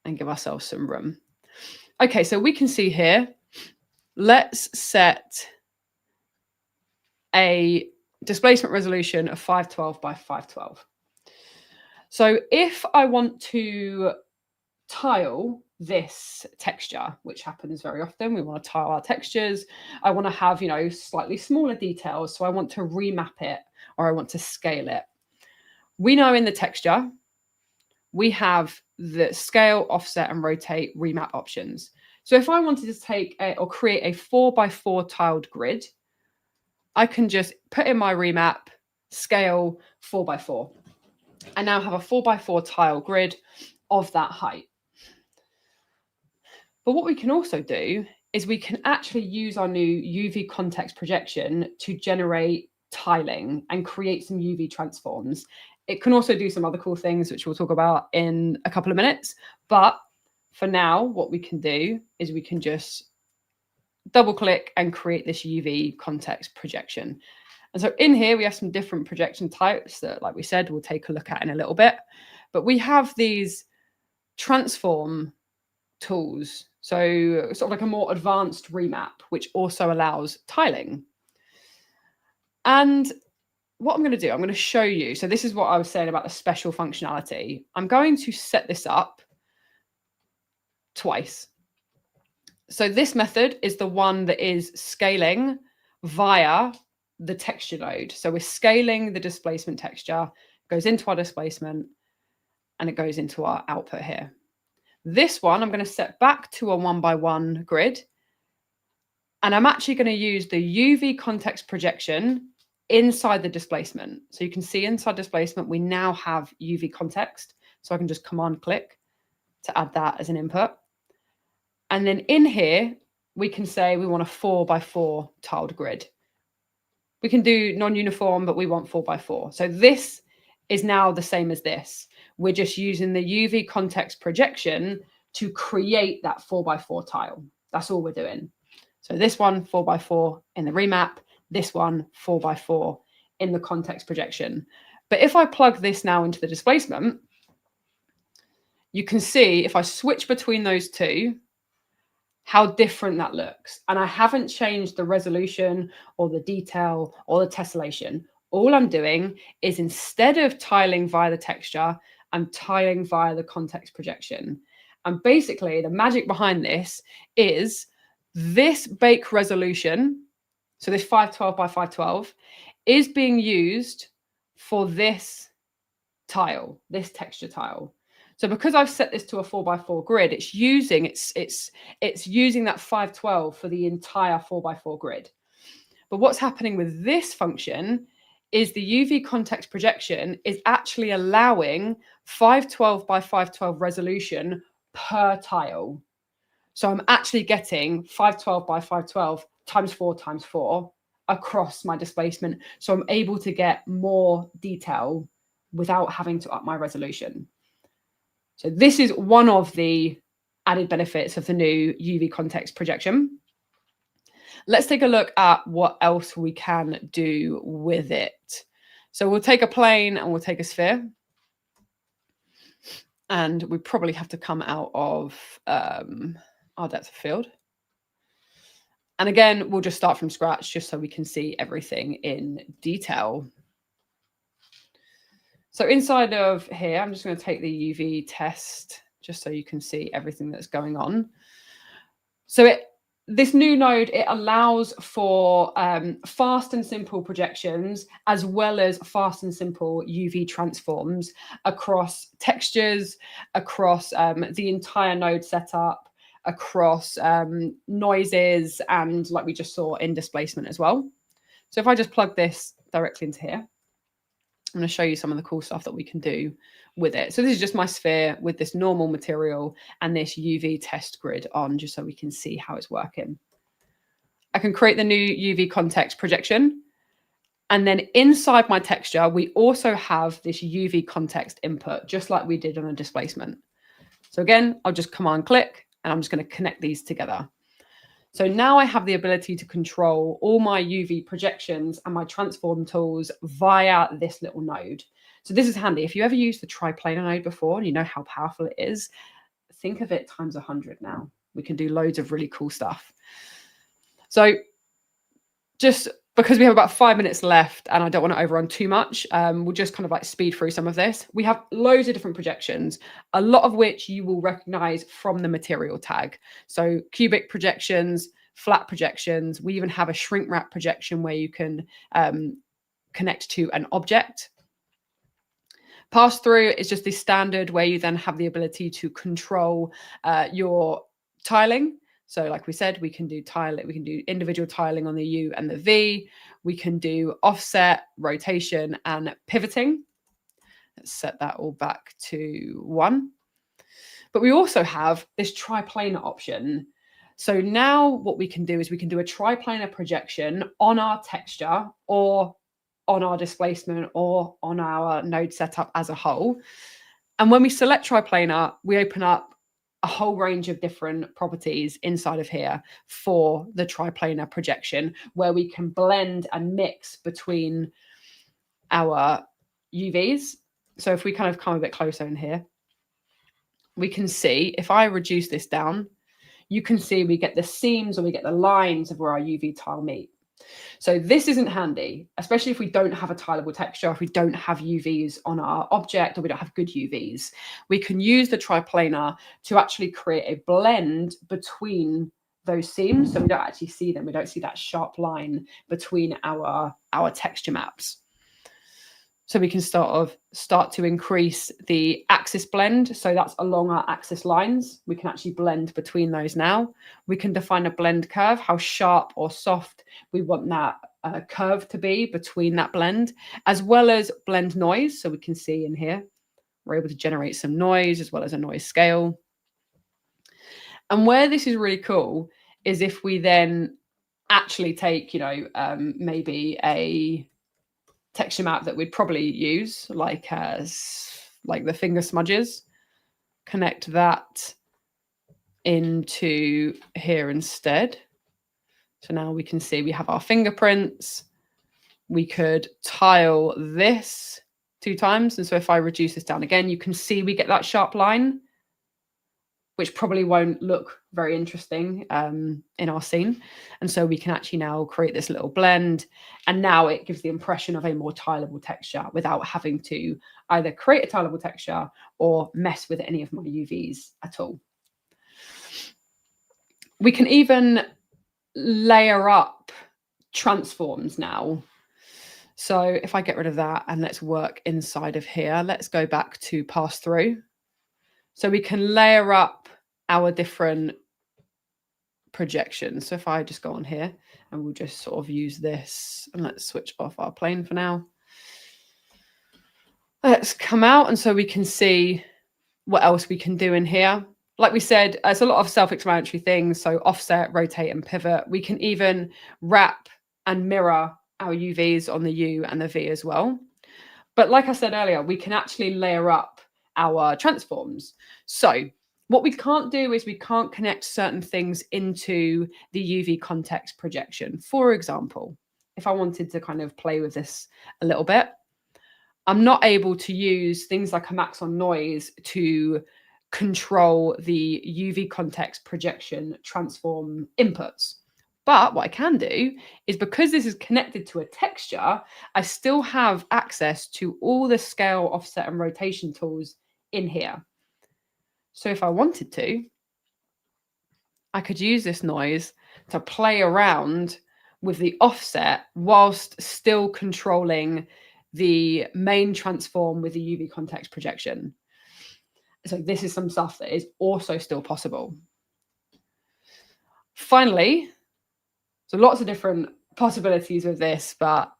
and give ourselves some room. Okay, so we can see here, let's set a displacement resolution of 512 by 512. So if I want to tile this texture, which happens very often, we want to tile our textures. I want to have, slightly smaller details. So I want to remap it, or I want to scale it. We know in the texture, we have the scale, offset, and rotate remap options. So if I wanted to take or create a 4x4 tiled grid, I can just put in my remap, scale 4x4. I now have a 4x4 tile grid of that height. But what we can also do is we can actually use our new UV context projection to generate tiling and create some UV transforms. It can also do some other cool things, which we'll talk about in a couple of minutes. But for now, what we can do is we can just double click and create this UV context projection. And so in here, we have some different projection types that, like we said, we'll take a look at in a little bit. But we have these transform tools. So sort of like a more advanced remap, which also allows tiling. And what I'm going to do, I'm going to show you. So this is what I was saying about the special functionality. I'm going to set this up twice. So this method is the one that is scaling via the texture node. So we're scaling the displacement texture, goes into our displacement, and it goes into our output here. This one, I'm going to set back to a 1x1 grid. And I'm actually going to use the UV context projection inside the displacement. So you can see inside displacement, we now have UV context. So I can just command click to add that as an input. And then in here, we can say we want a 4x4 tiled grid. We can do non-uniform, but we want 4x4. So this is now the same as this. We're just using the UV context projection to create that 4x4 tile. That's all we're doing. So this one, 4x4 in the remap, this one, 4x4 in the context projection. But if I plug this now into the displacement, you can see if I switch between those two, how different that looks. And I haven't changed the resolution or the detail or the tessellation. All I'm doing is instead of tiling via the texture, I'm tiling via the context projection. And basically the magic behind this is this bake resolution, so this 512 by 512, is being used for this tile, this texture tile. So because I've set this to a 4x4 grid, it's using that 512 for the entire 4x4 grid. But what's happening with this function is the UV context projection is actually allowing 512 by 512 resolution per tile. So I'm actually getting 512 by 512 times 4 times 4 across my displacement. So I'm able to get more detail without having to up my resolution. So this is one of the added benefits of the new UV context projection. Let's take a look at what else we can do with it. So we'll take a plane and we'll take a sphere. And we probably have to come out of our depth of field. And again, we'll just start from scratch just so we can see everything in detail. So inside of here, I'm just going to take the UV test just so you can see everything that's going on. So this new node, it allows for fast and simple projections, as well as fast and simple UV transforms across textures, across the entire node setup, across noises, and like we just saw in displacement as well. So if I just plug this directly into here, I'm going to show you some of the cool stuff that we can do with it. So this is just my sphere with this normal material and this UV test grid on, just so we can see how it's working. I can create the new UV context projection. And then inside my texture, we also have this UV context input, just like we did on a displacement. So again, I'll just command click, and I'm just going to connect these together. So now I have the ability to control all my UV projections and my transform tools via this little node. So this is handy. If you ever used the triplanar node before and you know how powerful it is, think of it times 100 now. We can do loads of really cool stuff. So just because we have about 5 minutes left and I don't want to overrun too much, we'll just kind of like speed through some of this. We have loads of different projections, a lot of which you will recognize from the material tag. So cubic projections, flat projections. We even have a shrink wrap projection where you can connect to an object. Pass-through is just the standard where you then have the ability to control your tiling. So like we said, we can do individual tiling on the U and the V. We can do offset, rotation, and pivoting. Let's set that all back to 1. But we also have this triplanar option. So now what we can do is we can do a triplanar projection on our texture or on our displacement or on our node setup as a whole. And when we select triplanar, we open up a whole range of different properties inside of here for the triplanar projection, where we can blend and mix between our UVs. So if we kind of come a bit closer in here, we can see, if I reduce this down, you can see we get the seams or we get the lines of where our UV tile meet. So this isn't handy, especially if we don't have a tileable texture, if we don't have UVs on our object, or we don't have good UVs. We can use the triplanar to actually create a blend between those seams, so we don't actually see them. We don't see that sharp line between our texture maps. So we can start to increase the axis blend. So that's along our axis lines. We can actually blend between those now. We can define a blend curve, how sharp or soft we want that curve to be between that blend, as well as blend noise. So we can see in here, we're able to generate some noise as well as a noise scale. And where this is really cool is if we then actually take, maybe a texture map that we'd probably use, like the finger smudges, connect that into here instead. So now we can see we have our fingerprints. We could tile this 2 times. And so if I reduce this down again, you can see we get that sharp line, which probably won't look very interesting in our scene. And so we can actually now create this little blend. And now it gives the impression of a more tileable texture without having to either create a tileable texture or mess with any of my UVs at all. We can even layer up transforms now. So if I get rid of that and let's work inside of here, let's go back to pass through. So we can layer up our different projections. So if I just go on here and we'll just sort of use this, and let's switch off our plane for now. Let's come out, and so we can see what else we can do in here. Like we said, it's a lot of self-explanatory things. So offset, rotate, and pivot. We can even wrap and mirror our UVs on the U and the V as well. But like I said earlier, we can actually layer up our transforms. So what we can't do is we can't connect certain things into the UV context projection. For example, if I wanted to kind of play with this a little bit, I'm not able to use things like a Maxon noise to control the UV context projection transform inputs. But what I can do is, because this is connected to a texture, I still have access to all the scale, offset, and rotation tools in here. So if I wanted to, I could use this noise to play around with the offset whilst still controlling the main transform with the UV context projection. So this is some stuff that is also still possible. Finally, so lots of different possibilities with this, but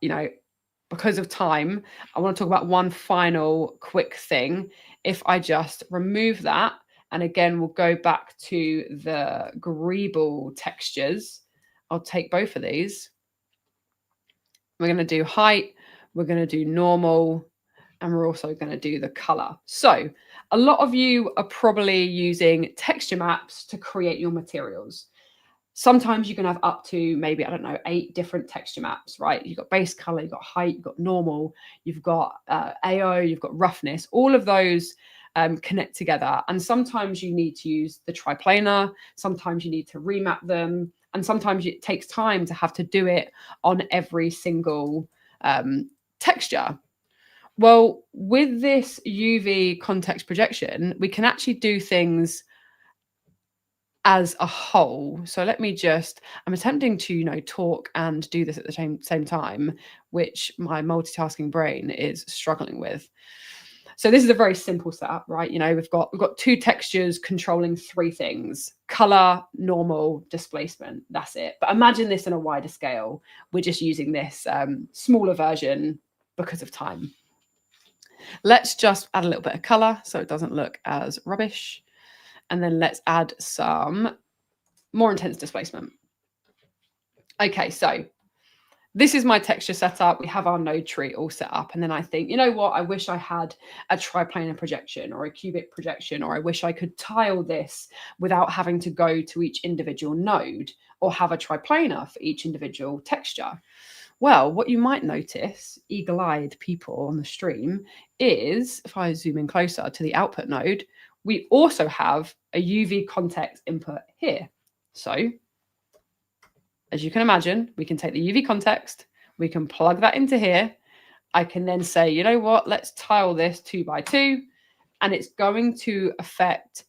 because of time, I want to talk about one final quick thing. If I just remove that, and again, we'll go back to the greeble textures. I'll take both of these. We're going to do height, we're going to do normal, and we're also going to do the color. So a lot of you are probably using texture maps to create your materials. Sometimes you can have up to maybe, 8 different texture maps, right? You've got base color, you've got height, you've got normal, you've got AO, you've got roughness. All of those connect together. And sometimes you need to use the triplanar, sometimes you need to remap them, and sometimes it takes time to have to do it on every single texture. Well, with this UV context projection, we can actually do things as a whole. So let me I'm attempting to talk and do this at the same time, which my multitasking brain is struggling with. So this is a very simple setup, right? You know, we've got 2 textures controlling 3 things: color, normal, displacement. That's it. But imagine this on a wider scale. We're just using this smaller version because of time. Let's just add a little bit of color so it doesn't look as rubbish. And then let's add some more intense displacement. Okay, so this is my texture setup. We have our node tree all set up. And then I think, you know what? I wish I had a triplanar projection or a cubic projection, or I wish I could tile this without having to go to each individual node or have a triplanar for each individual texture. Well, what you might notice, eagle-eyed people on the stream, is if I zoom in closer to the output node, we also have a UV context input here. So as you can imagine, we can take the UV context, we can plug that into here. I can then say, you know what, let's tile this 2 by 2, and it's going to affect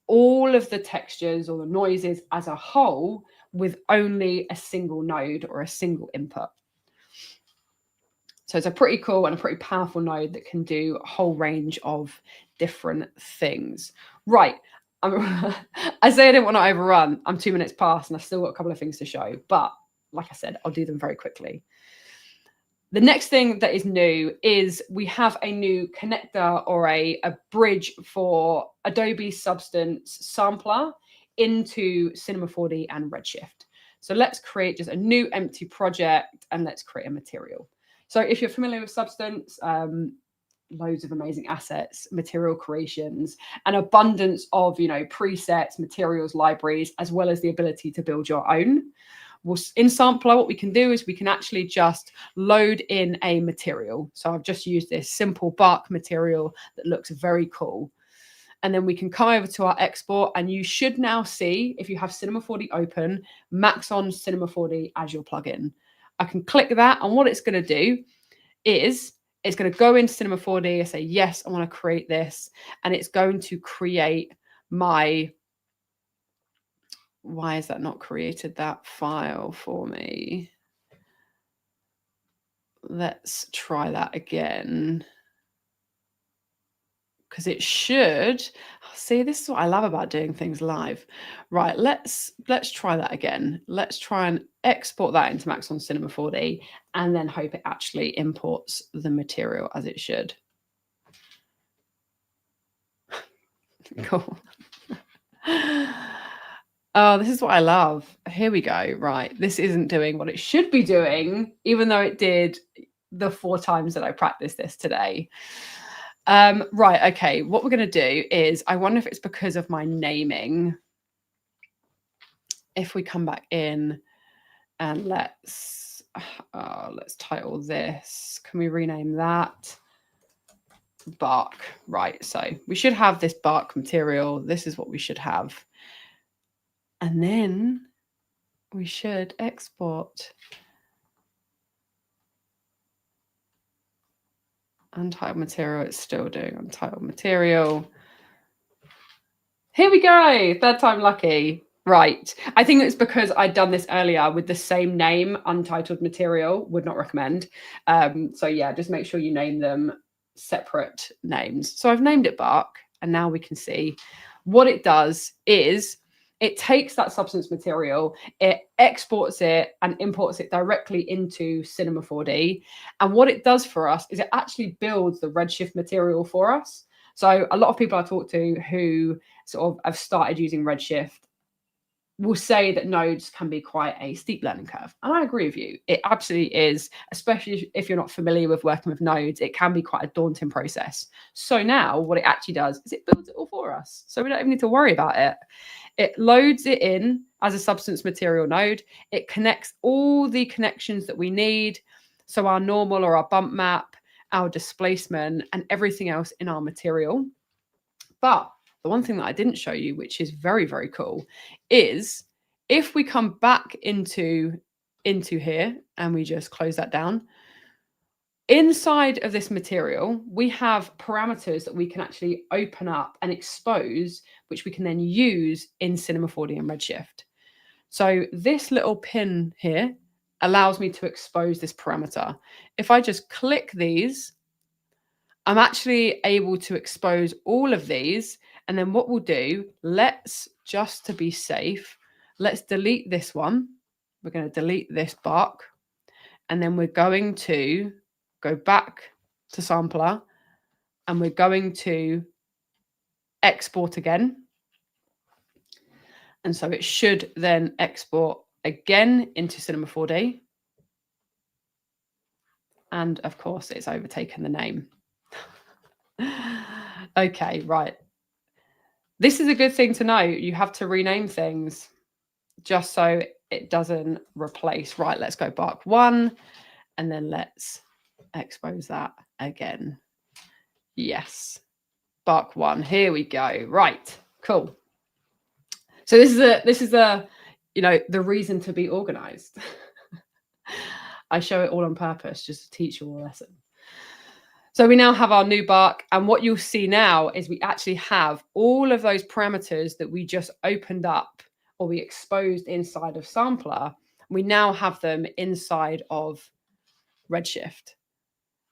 all of the textures or the noises as a whole with only a single node or a single input. So it's a pretty cool and a pretty powerful node that can do a whole range of different things. Right. I say I didn't want to overrun. I'm 2 minutes past and I've still got a couple of things to show. But like I said, I'll do them very quickly. The next thing that is new is we have a new connector or a bridge for Adobe Substance Sampler into Cinema 4D and Redshift. So let's create just a new empty project and let's create a material. So if you're familiar with Substance, loads of amazing assets, material creations, an abundance of, you know, presets, materials, libraries, as well as the ability to build your own. Well, in Sampler, what we can do is we can actually just load in a material. So I've just used this simple bark material that looks very cool. And then we can come over to our export, and you should now see, if you have Cinema 4D open, Maxon Cinema 4D as your plugin. I can click that, and what it's going to do is it's going to go into Cinema 4D. I say, yes, I want to create this, and it's going to create my... Why has that not created that file for me? Let's try that again. Because it should. See, this is what I love about doing things live. Right, let's try that again. Let's try and export that into Maxon Cinema 4D and then hope it actually imports the material as it should. Cool. Oh, this is what I love. Here we go. Right. This isn't doing what it should be doing, even though it did the 4 times that I practiced this today. Right. Okay. What we're going to do is, I wonder if it's because of my naming. If we come back in and let's title this. Can we rename that? Bark. Right. So we should have this bark material. This is what we should have. And then we should export. Untitled material, it's still doing untitled material. Here we go, 3rd time lucky. Right, I think it's because I'd done this earlier with the same name, untitled material, would not recommend. So yeah, just make sure you name them separate names. So I've named it Bark, and now we can see what it does is it takes that substance material, it exports it and imports it directly into Cinema 4D. And what it does for us is it actually builds the Redshift material for us. So a lot of people I talk to who sort of have started using Redshift will say that nodes can be quite a steep learning curve. And I agree with you. It absolutely is, especially if you're not familiar with working with nodes, it can be quite a daunting process. So now what it actually does is it builds it all for us. So we don't even need to worry about it. It loads it in as a substance material node. It connects all the connections that we need. So our normal or our bump map, our displacement, and everything else in our material. But the one thing that I didn't show you, which is very, very cool, is if we come back into here and we just close that down, inside of this material, we have parameters that we can actually open up and expose, which we can then use in Cinema 4D and Redshift. So this little pin here allows me to expose this parameter. If I just click these, I'm actually able to expose all of these. And then what we'll do, let's, just to be safe, let's delete this one. We're going to delete this bark. And then we're going to go back to sampler and we're going to export again. And so it should then export again into Cinema 4D. And of course, it's overtaken the name. Okay, right. This is a good thing to know. You have to rename things just so it doesn't replace. Right, let's go bark 1 and then let's expose that again. Yes, bark 1. Here we go. Right, cool. So this is a the reason to be organized. I show it all on purpose just to teach you all a lesson. So we now have our new bark, and what you'll see now is we actually have all of those parameters that we just opened up or we exposed inside of sampler. We now have them inside of Redshift.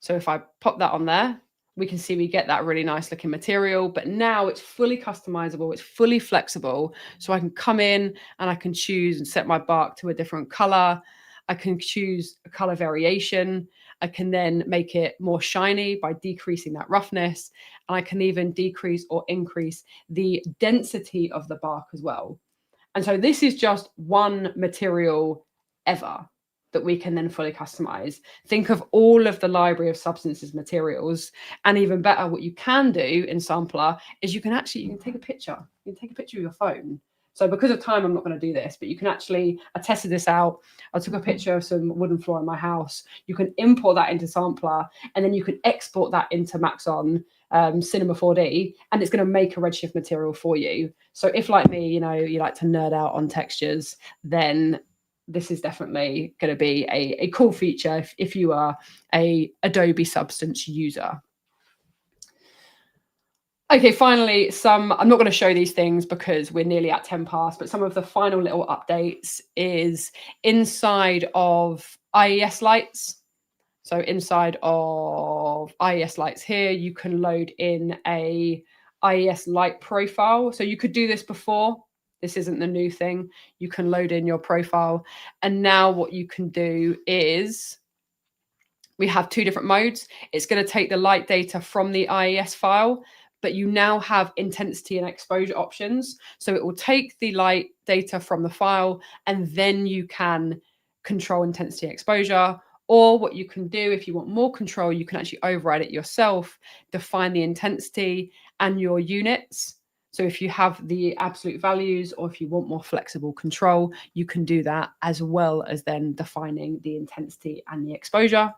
So if I pop that on there, we can see we get that really nice looking material, but now it's fully customizable, it's fully flexible. So I can come in and I can choose and set my bark to a different color. I can choose a color variation. I can then make it more shiny by decreasing that roughness. And I can even decrease or increase the density of the bark as well. And so this is just one material ever that we can then fully customize. Think of all of the library of substances, materials, and even better, what you can do in sampler is you can take a picture. You can take a picture of your phone. So because of time, I'm not going to do this, but you can actually, I tested this out. I took a picture of some wooden floor in my house. You can import that into sampler, and then you can export that into Maxon, Cinema 4D, and it's going to make a Redshift material for you. So if, like me, you like to nerd out on textures, then this is definitely going to be a cool feature if you are a Adobe Substance user. Okay, finally, I'm not going to show these things because we're nearly at 10 past, but some of the final little updates is inside of IES Lights. So inside of IES Lights here, you can load in a IES Light profile. So you could do this before. This isn't the new thing. You can load in your profile. And now what you can do is we have two different modes. It's going to take the light data from the IES file, but you now have intensity and exposure options. So it will take the light data from the file, and then you can control intensity and exposure. Or what you can do, if you want more control, you can actually override it yourself, define the intensity and your units. So if you have the absolute values, or if you want more flexible control, you can do that, as well as then defining the intensity and the exposure.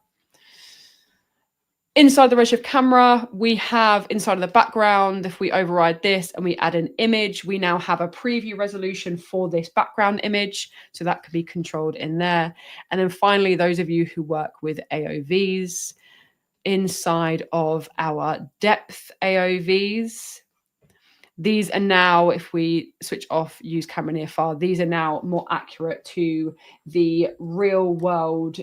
Inside the Redshift camera, we have inside of the background, if we override this and we add an image, we now have a preview resolution for this background image. So that could be controlled in there. And then finally, those of you who work with AOVs, inside of our depth AOVs, these are now, if we switch off use camera near far, these are now more accurate to the real world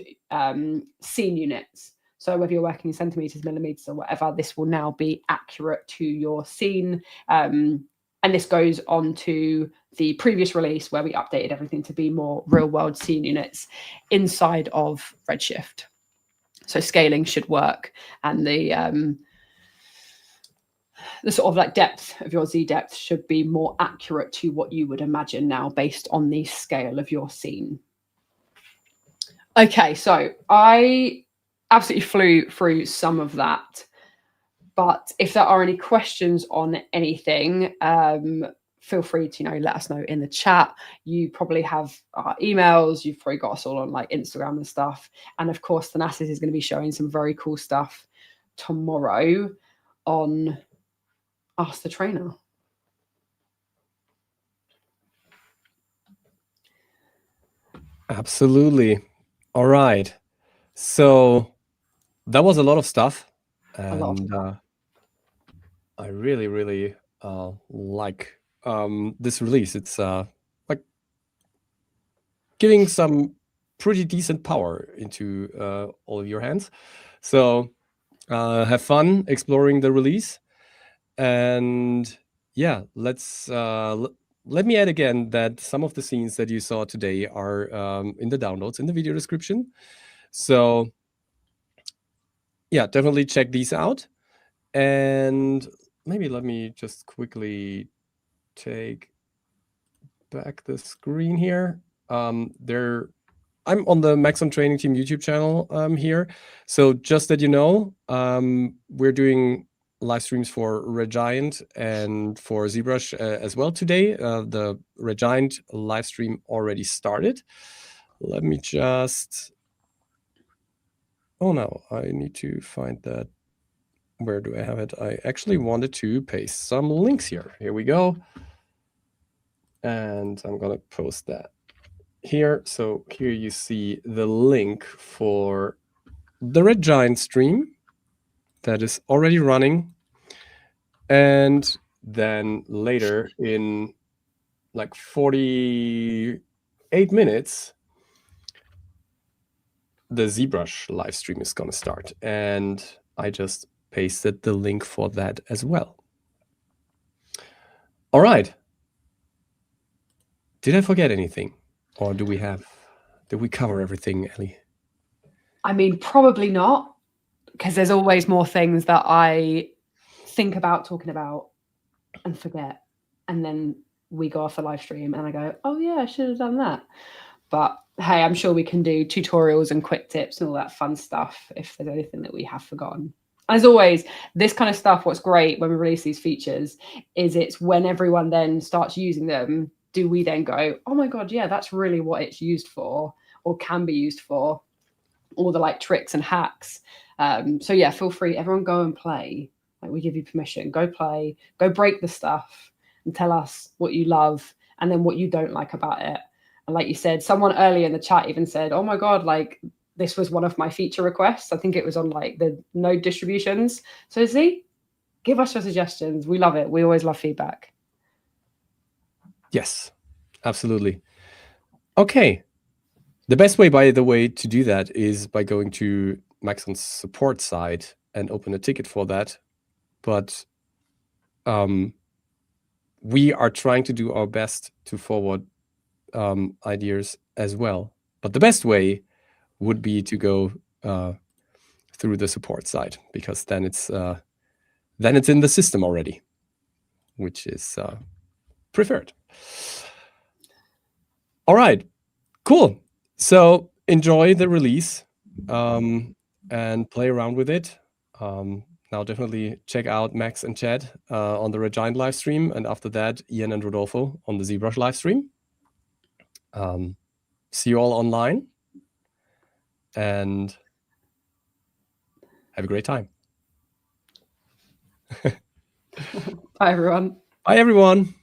scene units. So whether you're working in centimeters, millimeters, or whatever, this will now be accurate to your scene. And this goes on to the previous release where we updated everything to be more real world scene units inside of Redshift. So scaling should work, and the sort of like depth of your Z depth should be more accurate to what you would imagine now based on the scale of your scene. Okay, so I absolutely flew through some of that, but if there are any questions on anything, feel free to let us know in the chat. You probably have our emails, you've probably got us all on like Instagram and stuff, and of course Thanasis is going to be showing some very cool stuff tomorrow on Ask the Trainer. Absolutely. All right. So that was a lot of stuff, and I really, really like this release. It's like giving some pretty decent power into all of your hands. So have fun exploring the release. And yeah, let me add again that some of the scenes that you saw today are in the downloads in the video description. So yeah, definitely check these out. And maybe let me just quickly take back the screen here. I'm on the Maxon Training Team YouTube channel here. So just that you know, we're doing live streams for Red Giant and for ZBrush as well today. The Red Giant live stream already started. Let me just... Oh no, I need to find that. Where do I have it? I actually wanted to paste some links here. Here we go. And I'm going to post that here. So here you see the link for the Red Giant stream that is already running. And then later in like 48 minutes, the ZBrush live stream is going to start. And I just pasted the link for that as well. All right. Did I forget anything? Or did we cover everything, Elly? I mean, probably not, because there's always more things that I think about talking about and forget. And then we go off the live stream and I go, oh yeah, I should have done that. But hey, I'm sure we can do tutorials and quick tips and all that fun stuff if there's anything that we have forgotten. As always, this kind of stuff, what's great when we release these features is it's when everyone then starts using them, do we then go, oh my God, yeah, that's really what it's used for or can be used for, all the like tricks and hacks. So yeah, feel free, everyone go and play. Like, we give you permission, go play, go break the stuff and tell us what you love and then what you don't like about it. And like you said, someone earlier in the chat even said, oh my God, like this was one of my feature requests. I think it was on like the node distributions. So Z, give us your suggestions. We love it. We always love feedback. Yes, absolutely. Okay. The best way, by the way, to do that is by going to Maxon's support site and open a ticket for that. But we are trying to do our best to forward ideas as well. But the best way would be to go through the support site, because then it's in the system already, which is preferred. All right, cool. So enjoy the release and play around with it. Now definitely check out Max and Chad on the Red Giant live stream, and after that, Ian and Rodolfo on the ZBrush live stream. See you all online, and have a great time. Bye, everyone. Bye, everyone.